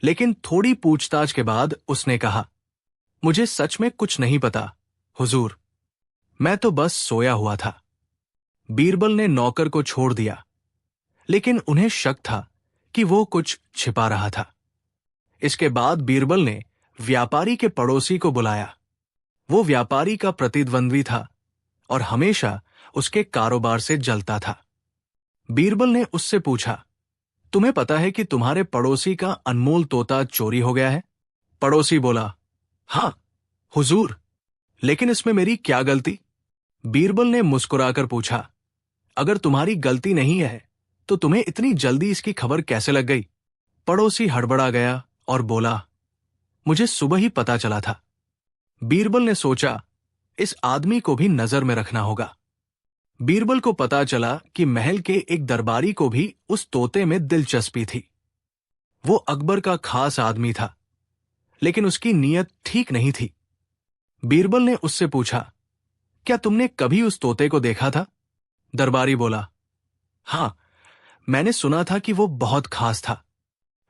S1: लेकिन थोड़ी पूछताछ के बाद उसने कहा, मुझे सच में कुछ नहीं पता हुजूर, मैं तो बस सोया हुआ था। बीरबल ने नौकर को छोड़ दिया, लेकिन उन्हें शक था कि वो कुछ छिपा रहा था। इसके बाद बीरबल ने व्यापारी के पड़ोसी को बुलाया। वो व्यापारी का प्रतिद्वंद्वी था और हमेशा उसके कारोबार से जलता था। बीरबल ने उससे पूछा, तुम्हें पता है कि तुम्हारे पड़ोसी का अनमोल तोता चोरी हो गया है? पड़ोसी बोला, हां हुजूर, लेकिन इसमें मेरी क्या गलती? बीरबल ने मुस्कुराकर पूछा, अगर तुम्हारी गलती नहीं है तो तुम्हें इतनी जल्दी इसकी खबर कैसे लग गई? पड़ोसी हड़बड़ा गया और बोला, मुझे सुबह ही पता चला था। बीरबल ने सोचा, इस आदमी को भी नजर में रखना होगा। बीरबल को पता चला कि महल के एक दरबारी को भी उस तोते में दिलचस्पी थी। वो अकबर का खास आदमी था, लेकिन उसकी नीयत ठीक नहीं थी। बीरबल ने उससे पूछा, क्या तुमने कभी उस तोते को देखा था? दरबारी बोला, हां, मैंने सुना था कि वो बहुत खास था,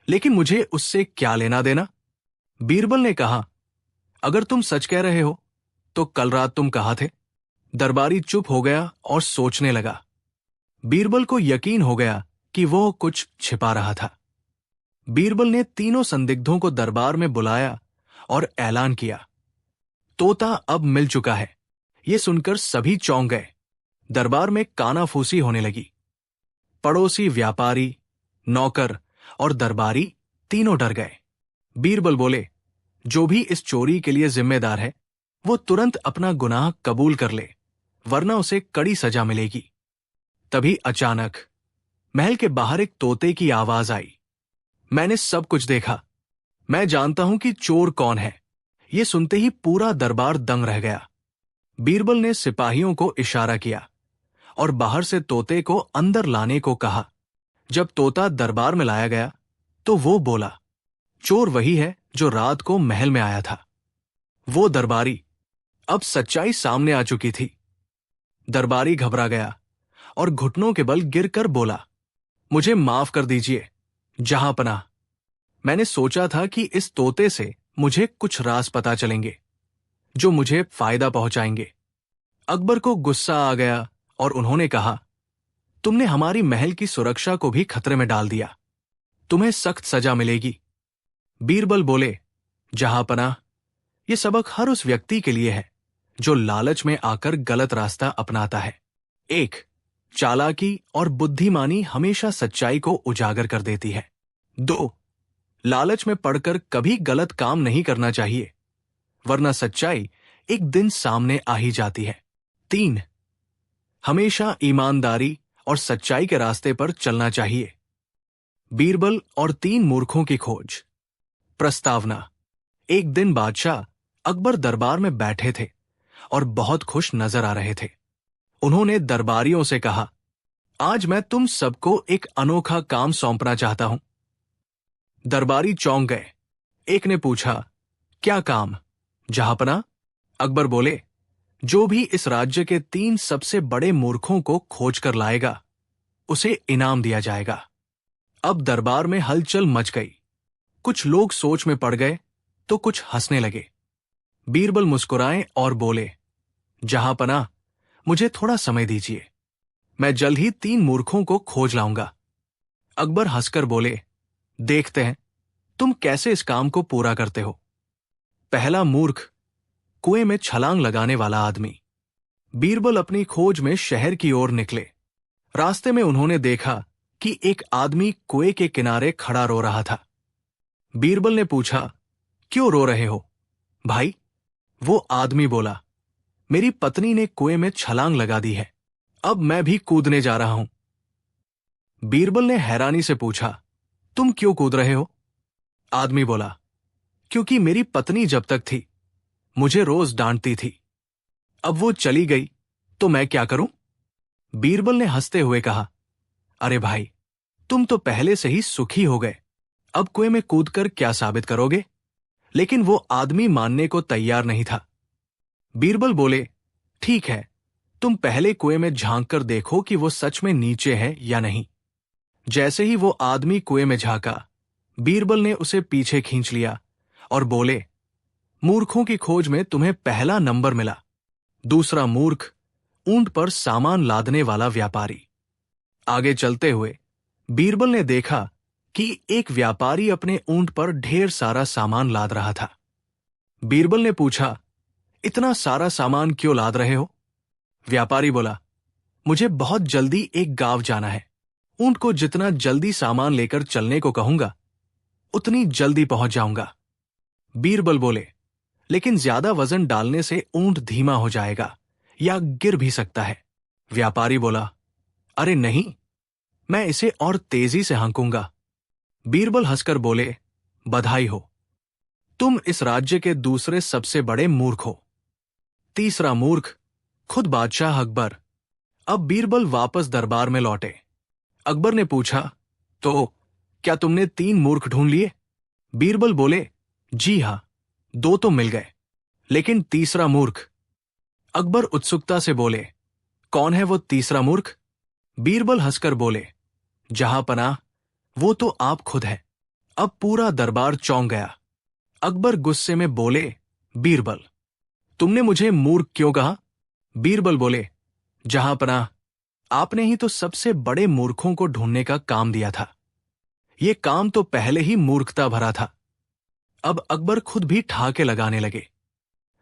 S1: लेकिन मुझे उससे क्या लेना देना? बीरबल ने कहा, अगर तुम सच कह रहे हो तो कल रात तुम कहाँ थे? दरबारी चुप हो गया और सोचने लगा। बीरबल को यकीन हो गया कि वो कुछ छिपा रहा था। बीरबल ने तीनों संदिग्धों को दरबार में बुलाया और ऐलान किया, तोता अब मिल चुका है। ये सुनकर सभी चौंक गए। दरबार में कानाफूसी होने लगी। पड़ोसी, व्यापारी, नौकर और दरबारी तीनों डर गए। बीरबल बोले, जो भी इस चोरी के लिए जिम्मेदार है वो तुरंत अपना गुनाह कबूल कर ले, वरना उसे कड़ी सजा मिलेगी। तभी अचानक महल के बाहर एक तोते की आवाज आई, मैंने सब कुछ देखा, मैं जानता हूं कि चोर कौन है। ये सुनते ही पूरा दरबार दंग रह गया। बीरबल ने सिपाहियों को इशारा किया और बाहर से तोते को अंदर लाने को कहा। जब तोता दरबार में लाया गया तो वो बोला, चोर वही है जो रात को महल में आया था। वो दरबारी, अब सच्चाई सामने आ चुकी थी। दरबारी घबरा गया और घुटनों के बल गिरकर बोला, मुझे माफ कर दीजिए जहांपनाह। मैंने सोचा था कि इस तोते से मुझे कुछ राज पता चलेंगे जो मुझे फायदा पहुंचाएंगे। अकबर को गुस्सा आ गया और उन्होंने कहा, तुमने हमारी महल की सुरक्षा को भी खतरे में डाल दिया, तुम्हें सख्त सजा मिलेगी। बीरबल बोले, जहांपनाह, यह सबक हर उस व्यक्ति के लिए है जो लालच में आकर गलत रास्ता अपनाता है। 1. चालाकी और बुद्धिमानी हमेशा सच्चाई को उजागर कर देती है। 2. लालच में पड़कर कभी गलत काम नहीं करना चाहिए, वरना सच्चाई एक दिन सामने आ ही जाती है। 3. हमेशा ईमानदारी और सच्चाई के रास्ते पर चलना चाहिए। बीरबल और 3 मूर्खों की खोज। प्रस्तावना। एक दिन बादशाह अकबर दरबार में बैठे थे और बहुत खुश नजर आ रहे थे। उन्होंने दरबारियों से कहा, आज मैं तुम सबको एक अनोखा काम सौंपना चाहता हूं। दरबारी चौंक गए। एक ने पूछा, क्या काम? जहांपनाह, अकबर बोले, जो भी इस राज्य के 3 सबसे बड़े मूर्खों को खोज कर लाएगा उसे इनाम दिया जाएगा। अब दरबार में हलचल मच गई। कुछ लोग सोच में पड़ गए तो कुछ हंसने लगे। बीरबल मुस्कुराए और बोले, जहांपनाह, मुझे थोड़ा समय दीजिए, मैं जल्द ही 3 मूर्खों को खोज लाऊंगा। अकबर हंसकर बोले, देखते हैं तुम कैसे इस काम को पूरा करते हो। पहला मूर्ख, कुएं में छलांग लगाने वाला आदमी। बीरबल अपनी खोज में शहर की ओर निकले। रास्ते में उन्होंने देखा कि एक आदमी कुएं के किनारे खड़ा रो रहा था। बीरबल ने पूछा, क्यों रो रहे हो भाई? वो आदमी बोला, मेरी पत्नी ने कुएं में छलांग लगा दी है, अब मैं भी कूदने जा रहा हूं। बीरबल ने हैरानी से पूछा, तुम क्यों कूद रहे हो? आदमी बोला, क्योंकि मेरी पत्नी जब तक थी मुझे रोज डांटती थी, अब वो चली गई तो मैं क्या करूं? बीरबल ने हंसते हुए कहा, अरे भाई, तुम तो पहले से ही सुखी हो गए, अब कुएं में कूदकर क्या साबित करोगे? लेकिन वो आदमी मानने को तैयार नहीं था। बीरबल बोले, ठीक है, तुम पहले कुएं में झांक कर देखो कि वो सच में नीचे है या नहीं। जैसे ही वो आदमी कुएं में झांका, बीरबल ने उसे पीछे खींच लिया और बोले, मूर्खों की खोज में तुम्हें पहला नंबर मिला। दूसरा मूर्ख, ऊंट पर सामान लादने वाला व्यापारी। आगे चलते हुए बीरबल ने देखा कि एक व्यापारी अपने ऊंट पर ढेर सारा सामान लाद रहा था। बीरबल ने पूछा, इतना सारा सामान क्यों लाद रहे हो? व्यापारी बोला, मुझे बहुत जल्दी एक गांव जाना है, ऊंट को जितना जल्दी सामान लेकर चलने को कहूंगा उतनी जल्दी पहुंच जाऊंगा। बीरबल बोले, लेकिन ज्यादा वजन डालने से ऊंट धीमा हो जाएगा या गिर भी सकता है। व्यापारी बोला, अरे नहीं, मैं इसे और तेजी से हाँकूंगा। बीरबल हंसकर बोले, बधाई हो, तुम इस राज्य के दूसरे सबसे बड़े मूर्ख हो। तीसरा मूर्ख, खुद बादशाह अकबर। अब बीरबल वापस दरबार में लौटे। अकबर ने पूछा, तो क्या तुमने 3 मूर्ख ढूंढ लिए? बीरबल बोले, जी हां, 2 तो मिल गए, लेकिन तीसरा मूर्ख। अकबर उत्सुकता से बोले, कौन है वो तीसरा मूर्ख? बीरबल हंसकर बोले, जहांपनाह, वो तो आप खुद है। अब पूरा दरबार चौंक गया। अकबर गुस्से में बोले, बीरबल, तुमने मुझे मूर्ख क्यों कहा? बीरबल बोले, जहांपनाह, आपने ही तो सबसे बड़े मूर्खों को ढूंढने का काम दिया था। ये काम तो पहले ही मूर्खता भरा था। अब अकबर खुद भी ठहाके लगाने लगे।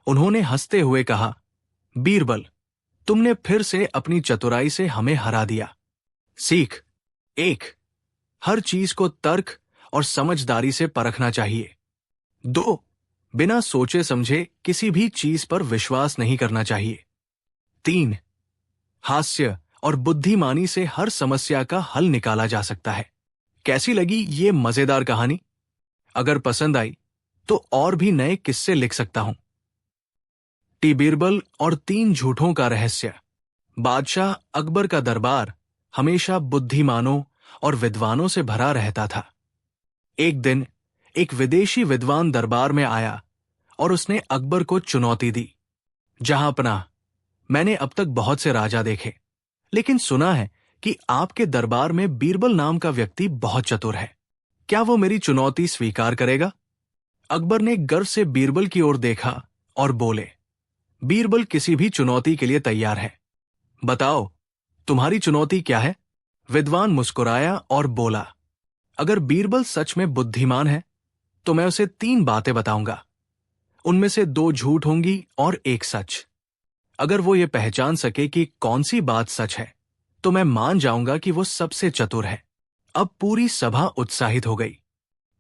S1: उन्होंने हंसते हुए कहा, बीरबल, तुमने फिर से अपनी चतुराई से हमें हरा दिया। सीख 1, हर चीज को तर्क और समझदारी से परखना चाहिए। 2, बिना सोचे समझे किसी भी चीज पर विश्वास नहीं करना चाहिए। 3, हास्य और बुद्धिमानी से हर समस्या का हल निकाला जा सकता है। कैसी लगी ये मजेदार कहानी? अगर पसंद आई तो और भी नए किस्से लिख सकता हूं। टी बीरबल और 3 झूठों का रहस्य। बादशाह अकबर का दरबार हमेशा बुद्धिमानों और विद्वानों से भरा रहता था। एक दिन एक विदेशी विद्वान दरबार में आया और उसने अकबर को चुनौती दी, जहांपनाह, मैंने अब तक बहुत से राजा देखे, लेकिन सुना है कि आपके दरबार में बीरबल नाम का व्यक्ति बहुत चतुर है। क्या वो मेरी चुनौती स्वीकार करेगा? अकबर ने गर्व से बीरबल की ओर देखा और बोले, बीरबल किसी भी चुनौती के लिए तैयार है। बताओ, तुम्हारी चुनौती क्या है? विद्वान मुस्कुराया और बोला, अगर बीरबल सच में बुद्धिमान है तो मैं उसे 3 बातें बताऊंगा। उनमें से 2 झूठ होंगी और 1 सच। अगर वो ये पहचान सके कि कौन सी बात सच है तो मैं मान जाऊंगा कि वो सबसे चतुर है। अब पूरी सभा उत्साहित हो गई।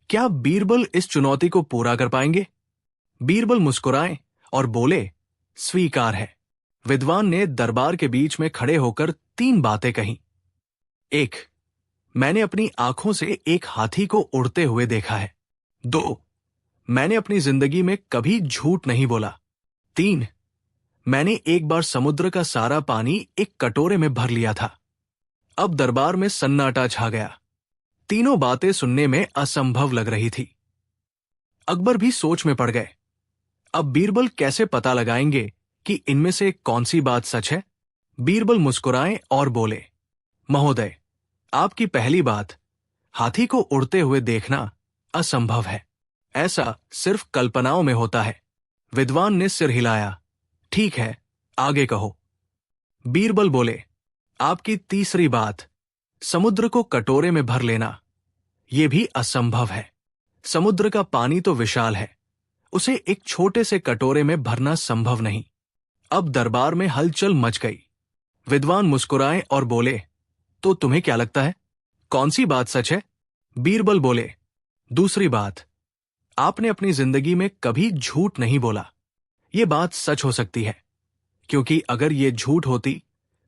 S1: क्या बीरबल इस चुनौती को पूरा कर पाएंगे? बीरबल मुस्कुराए और बोले, स्वीकार है। विद्वान ने दरबार के बीच में खड़े होकर 3 बातें कहीं। 1, मैंने अपनी आंखों से एक हाथी को उड़ते हुए देखा है। 2, मैंने अपनी जिंदगी में कभी झूठ नहीं बोला। 3, मैंने एक बार समुद्र का सारा पानी एक कटोरे में भर लिया था। अब दरबार में सन्नाटा छा गया। तीनों बातें सुनने में असंभव लग रही थी। अकबर भी सोच में पड़ गए। अब बीरबल कैसे पता लगाएंगे कि इनमें से कौन सी बात सच है? बीरबल मुस्कुराए और बोले, महोदय, आपकी पहली बात, हाथी को उड़ते हुए देखना असंभव है। ऐसा सिर्फ कल्पनाओं में होता है। विद्वान ने सिर हिलाया, ठीक है, आगे कहो। बीरबल बोले, आपकी तीसरी बात, समुद्र को कटोरे में भर लेना, यह भी असंभव है। समुद्र का पानी तो विशाल है, उसे एक छोटे से कटोरे में भरना संभव नहीं। अब दरबार में हलचल मच गई। विद्वान मुस्कुराए और बोले, तो तुम्हें क्या लगता है, कौन सी बात सच है? बीरबल बोले, दूसरी बात, आपने अपनी जिंदगी में कभी झूठ नहीं बोला। यह बात सच हो सकती है, क्योंकि अगर यह झूठ होती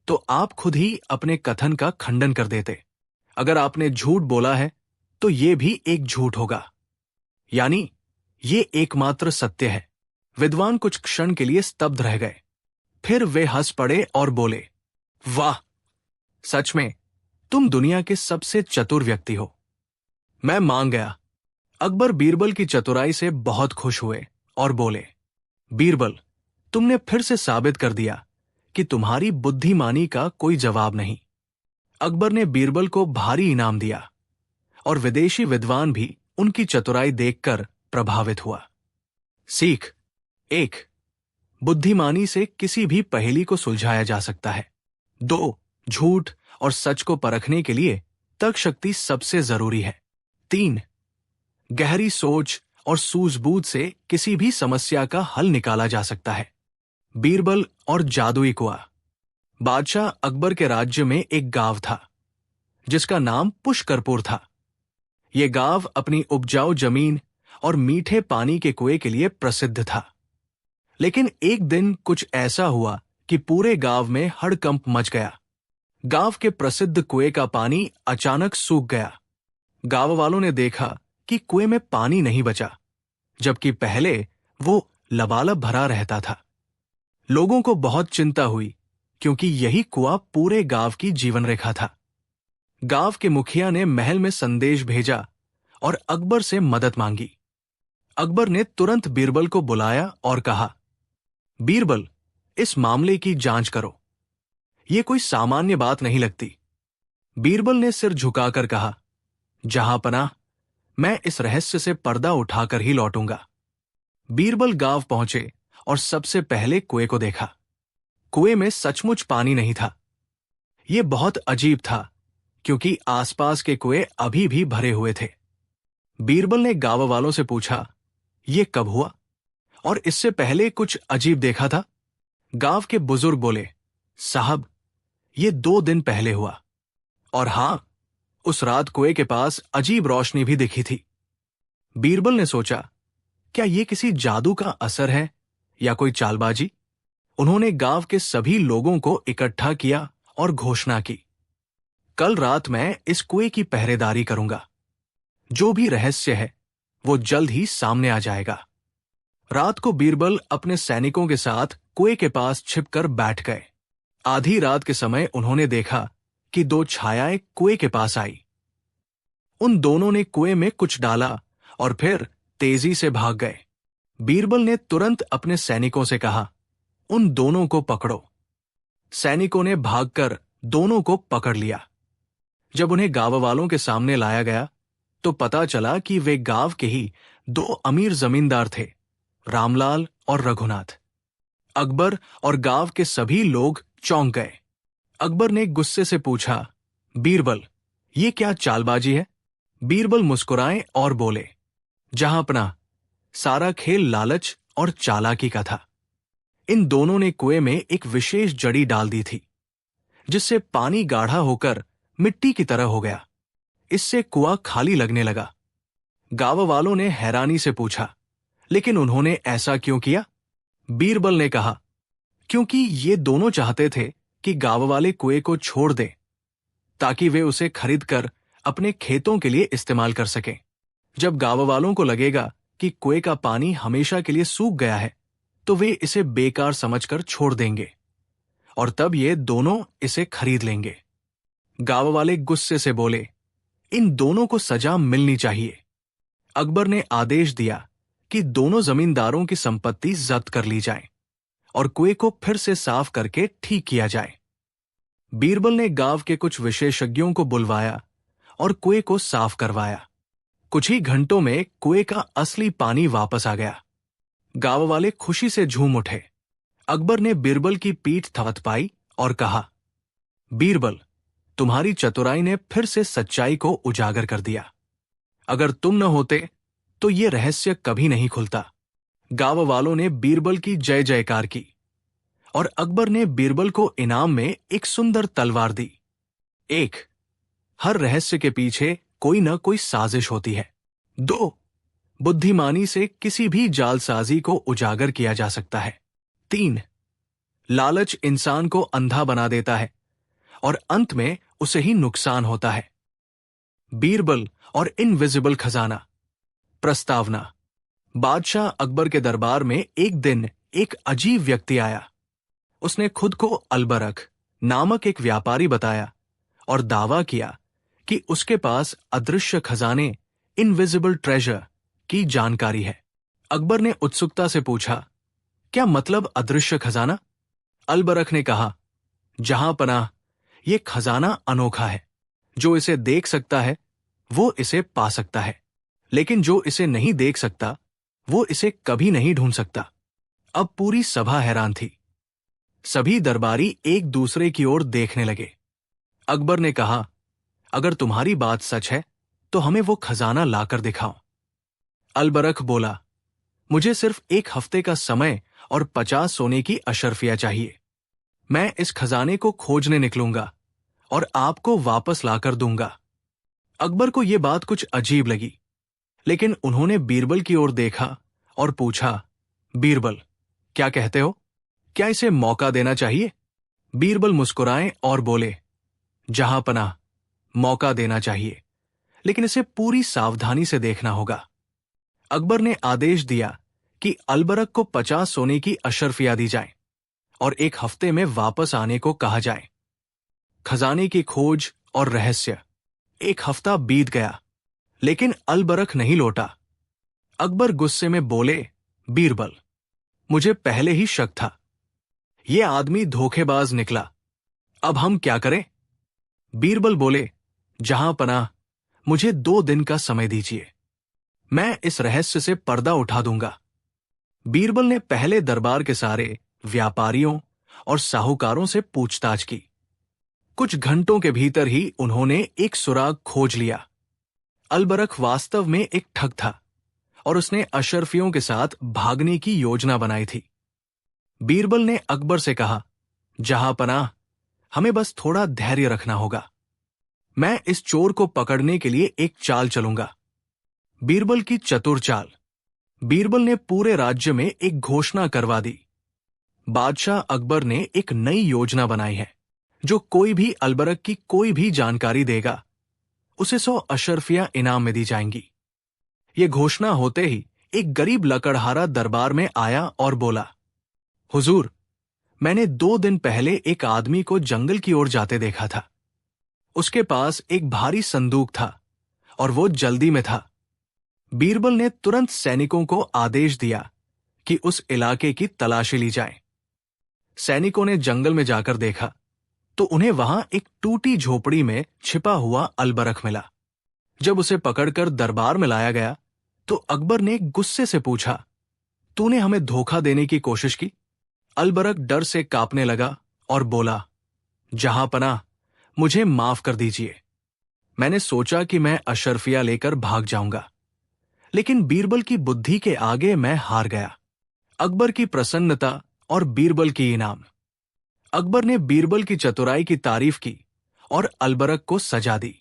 S1: तो आप खुद ही अपने कथन का खंडन कर देते। अगर आपने झूठ बोला है तो यह भी एक झूठ होगा, यानी ये एकमात्र सत्य है। विद्वान कुछ क्षण के लिए स्तब्ध रह गए, फिर वे हंस पड़े और बोले, वाह, सच में तुम दुनिया के सबसे चतुर व्यक्ति हो। मैं मान गया। अकबर बीरबल की चतुराई से बहुत खुश हुए और बोले, बीरबल, तुमने फिर से साबित कर दिया कि तुम्हारी बुद्धिमानी का कोई जवाब नहीं। अकबर ने बीरबल को भारी इनाम दिया और विदेशी विद्वान भी उनकी चतुराई देखकर प्रभावित हुआ। सीख 1, बुद्धिमानी से किसी भी पहेली को सुलझाया जा सकता है। 2, झूठ और सच को परखने के लिए तर्क शक्ति सबसे जरूरी है। 3, गहरी सोच और सूझबूझ से किसी भी समस्या का हल निकाला जा सकता है। बीरबल और जादुई कुआं। बादशाह अकबर के राज्य में एक गांव था जिसका नाम पुष्करपुर था। यह गांव अपनी उपजाऊ जमीन और मीठे पानी के कुएं के लिए प्रसिद्ध था। लेकिन एक दिन कुछ ऐसा हुआ कि पूरे गांव में हड़कंप मच गया। गांव के प्रसिद्ध कुएं का पानी अचानक सूख गया। गांव वालों ने देखा कि कुएं में पानी नहीं बचा, जबकि पहले वो लबालब भरा रहता था। लोगों को बहुत चिंता हुई क्योंकि यही कुआं पूरे गांव की जीवन रेखा था। गांव के मुखिया ने महल में संदेश भेजा और अकबर से मदद मांगी। अकबर ने तुरंत बीरबल को बुलाया और कहा, बीरबल, इस मामले की जांच करो। यह कोई सामान्य बात नहीं लगती। बीरबल ने सिर झुकाकर कहा, जहांपनाह, मैं इस रहस्य से पर्दा उठाकर ही लौटूंगा। बीरबल गांव पहुंचे और सबसे पहले कुएं को देखा। कुएं में सचमुच पानी नहीं था। यह बहुत अजीब था, क्योंकि आसपास के कुएं अभी भी भरे हुए थे। बीरबल ने गांव वालों से पूछा, यह कब हुआ और इससे पहले कुछ अजीब देखा था? गांव के बुजुर्ग बोले, साहब, यह 2 दिन पहले हुआ। और हां, उस रात कुएं के पास अजीब रोशनी भी दिखी थी। बीरबल ने सोचा, क्या यह किसी जादू का असर है या कोई चालबाजी? उन्होंने गांव के सभी लोगों को इकट्ठा किया और घोषणा की, कल रात मैं इस कुएं की पहरेदारी करूंगा। जो भी रहस्य है वो जल्द ही सामने आ जाएगा। रात को बीरबल अपने सैनिकों के साथ कुएं के पास छिपकर बैठ गए। आधी रात के समय उन्होंने देखा कि 2 छायाएं कुएं के पास आई। उन दोनों ने कुएं में कुछ डाला और फिर तेजी से भाग गए। बीरबल ने तुरंत अपने सैनिकों से कहा, उन दोनों को पकड़ो। सैनिकों ने भागकर दोनों को पकड़ लिया। जब उन्हें गांव वालों के सामने लाया गया तो पता चला कि वे गांव के ही 2 अमीर जमींदार थे, रामलाल और रघुनाथ। अकबर और गांव के सभी लोग चौंक गए। अकबर ने गुस्से से पूछा, बीरबल, ये क्या चालबाजी है? बीरबल मुस्कुराए और बोले, जहांपनाह, सारा खेल लालच और चालाकी का था। इन दोनों ने कुएं में एक विशेष जड़ी डाल दी थी, जिससे पानी गाढ़ा होकर मिट्टी की तरह हो गया। इससे कुआं खाली लगने लगा। गांव वालों ने हैरानी से पूछा, लेकिन उन्होंने ऐसा क्यों किया? बीरबल ने कहा, क्योंकि ये दोनों चाहते थे कि गांव वाले कुएं को छोड़ दें, ताकि वे उसे खरीदकर अपने खेतों के लिए इस्तेमाल कर सकें। जब गांव वालों को लगेगा कि कुएं का पानी हमेशा के लिए सूख गया है, तो वे इसे बेकार समझकर छोड़ देंगे और तब ये दोनों इसे खरीद लेंगे। गांव वाले गुस्से से बोले, इन दोनों को सजा मिलनी चाहिए। अकबर ने आदेश दिया कि दोनों जमींदारों की संपत्ति जब्त कर ली जाए और कुएं को फिर से साफ करके ठीक किया जाए। बीरबल ने गांव के कुछ विशेषज्ञों को बुलवाया और कुएं को साफ करवाया। कुछ ही घंटों में कुएं का असली पानी वापस आ गया। गांव वाले खुशी से झूम उठे। अकबर ने बीरबल की पीठ थपथपाई और कहा, बीरबल, तुम्हारी चतुराई ने फिर से सच्चाई को उजागर कर दिया। अगर तुम न होते तो ये रहस्य कभी नहीं खुलता। गांव वालों ने बीरबल की जय जयकार की और अकबर ने बीरबल को इनाम में एक सुंदर तलवार दी। 1. हर रहस्य के पीछे कोई न कोई साजिश होती है। 2. बुद्धिमानी से किसी भी जालसाजी को उजागर किया जा सकता है। 3. लालच इंसान को अंधा बना देता है और अंत में उसे ही नुकसान होता है। बीरबल और इनविजिबल खजाना। प्रस्तावना। बादशाह अकबर के दरबार में एक दिन एक अजीब व्यक्ति आया। उसने खुद को अलबरख नामक एक व्यापारी बताया और दावा किया कि उसके पास अदृश्य खजाने, इनविजिबल ट्रेजर की जानकारी है। अकबर ने उत्सुकता से पूछा, क्या मतलब अदृश्य खजाना? अलबरख ने कहा, जहांपनाह, ये खजाना अनोखा है। जो इसे देख सकता है वो इसे पा सकता है, लेकिन जो इसे नहीं देख सकता वो इसे कभी नहीं ढूंढ सकता। अब पूरी सभा हैरान थी। सभी दरबारी एक दूसरे की ओर देखने लगे। अकबर ने कहा, अगर तुम्हारी बात सच है तो हमें वो खजाना लाकर दिखाओ। अलबरख बोला, मुझे सिर्फ 1 हफ्ते का समय और 50 सोने की अशर्फिया चाहिए। मैं इस खजाने को खोजने निकलूंगा और आपको वापस लाकर दूंगा। अकबर को यह बात कुछ अजीब लगी, लेकिन उन्होंने बीरबल की ओर देखा और पूछा, बीरबल, क्या कहते हो? क्या इसे मौका देना चाहिए? बीरबल मुस्कुराए और बोले, जहांपनाह, मौका देना चाहिए, लेकिन इसे पूरी सावधानी से देखना होगा। अकबर ने आदेश दिया कि अलबरख को 50 सोने की अशर्फिया दी जाए और 1 हफ्ते में वापस आने को कहा जाए। खजाने की खोज और रहस्य। 1 हफ्ता बीत गया, लेकिन अलबरख नहीं लौटा। अकबर गुस्से में बोले, बीरबल, मुझे पहले ही शक था, ये आदमी धोखेबाज निकला। अब हम क्या करें? बीरबल बोले, जहां पनाह, मुझे 2 दिन का समय दीजिए, मैं इस रहस्य से पर्दा उठा दूंगा। बीरबल ने पहले दरबार के सारे व्यापारियों और साहूकारों से पूछताछ की। कुछ घंटों के भीतर ही उन्होंने एक सुराग खोज लिया। अलबरख वास्तव में एक ठग था और उसने अशरफियों के साथ भागने की योजना बनाई थी। बीरबल ने अकबर से कहा, जहां पनाह, हमें बस थोड़ा धैर्य रखना होगा। मैं इस चोर को पकड़ने के लिए एक चाल चलूंगा। बीरबल की चतुर चाल। बीरबल ने पूरे राज्य में एक घोषणा करवा दी। बादशाह अकबर ने एक नई योजना बनाई है। जो कोई भी अलबरख की कोई भी जानकारी देगा, उसे 100 अशरफियां इनाम में दी जाएंगी। ये घोषणा होते ही एक गरीब लकड़हारा दरबार में आया और बोला, हुजूर, मैंने 2 दिन पहले एक आदमी को जंगल की ओर जाते देखा था। उसके पास एक भारी संदूक था और वो जल्दी में था। बीरबल ने तुरंत सैनिकों को आदेश दिया कि उस इलाके की तलाशी ली जाए। सैनिकों ने जंगल में जाकर देखा तो उन्हें वहां एक टूटी झोपड़ी में छिपा हुआ अलबरख मिला। जब उसे पकड़कर दरबार में लाया गया तो अकबर ने गुस्से से पूछा, तूने हमें धोखा देने की कोशिश की? अलबरख डर से कांपने लगा और बोला, जहां पनाह, मुझे माफ कर दीजिए। मैंने सोचा कि मैं अशरफिया लेकर भाग जाऊंगा, लेकिन बीरबल की बुद्धि के आगे मैं हार गया। अकबर की प्रसन्नता और बीरबल की इनाम। अकबर ने बीरबल की चतुराई की तारीफ की और अलबरख को सजा दी।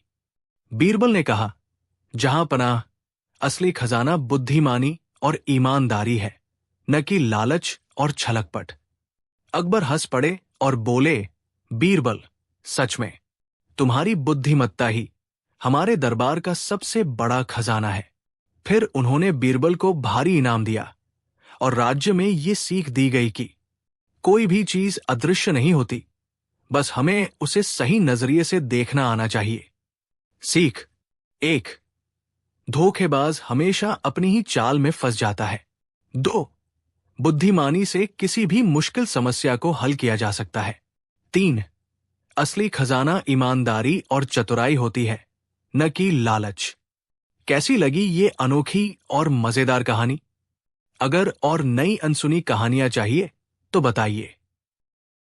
S1: बीरबल ने कहा, जहां पनाह, असली खजाना बुद्धिमानी और ईमानदारी है, न कि लालच और छलकपट। अकबर हंस पड़े और बोले, बीरबल, सच में तुम्हारी बुद्धिमत्ता ही हमारे दरबार का सबसे बड़ा खजाना है। फिर उन्होंने बीरबल को भारी इनाम दिया और राज्य में ये सीख दी गई कि कोई भी चीज अदृश्य नहीं होती, बस हमें उसे सही नजरिए से देखना आना चाहिए। सीख 1, धोखेबाज हमेशा अपनी ही चाल में फंस जाता है। 2, बुद्धिमानी से किसी भी मुश्किल समस्या को हल किया जा सकता है। 3, असली खजाना ईमानदारी और चतुराई होती है, न कि लालच। कैसी लगी ये अनोखी और मजेदार कहानी? अगर और नई अनसुनी कहानियां चाहिए तो बताइए।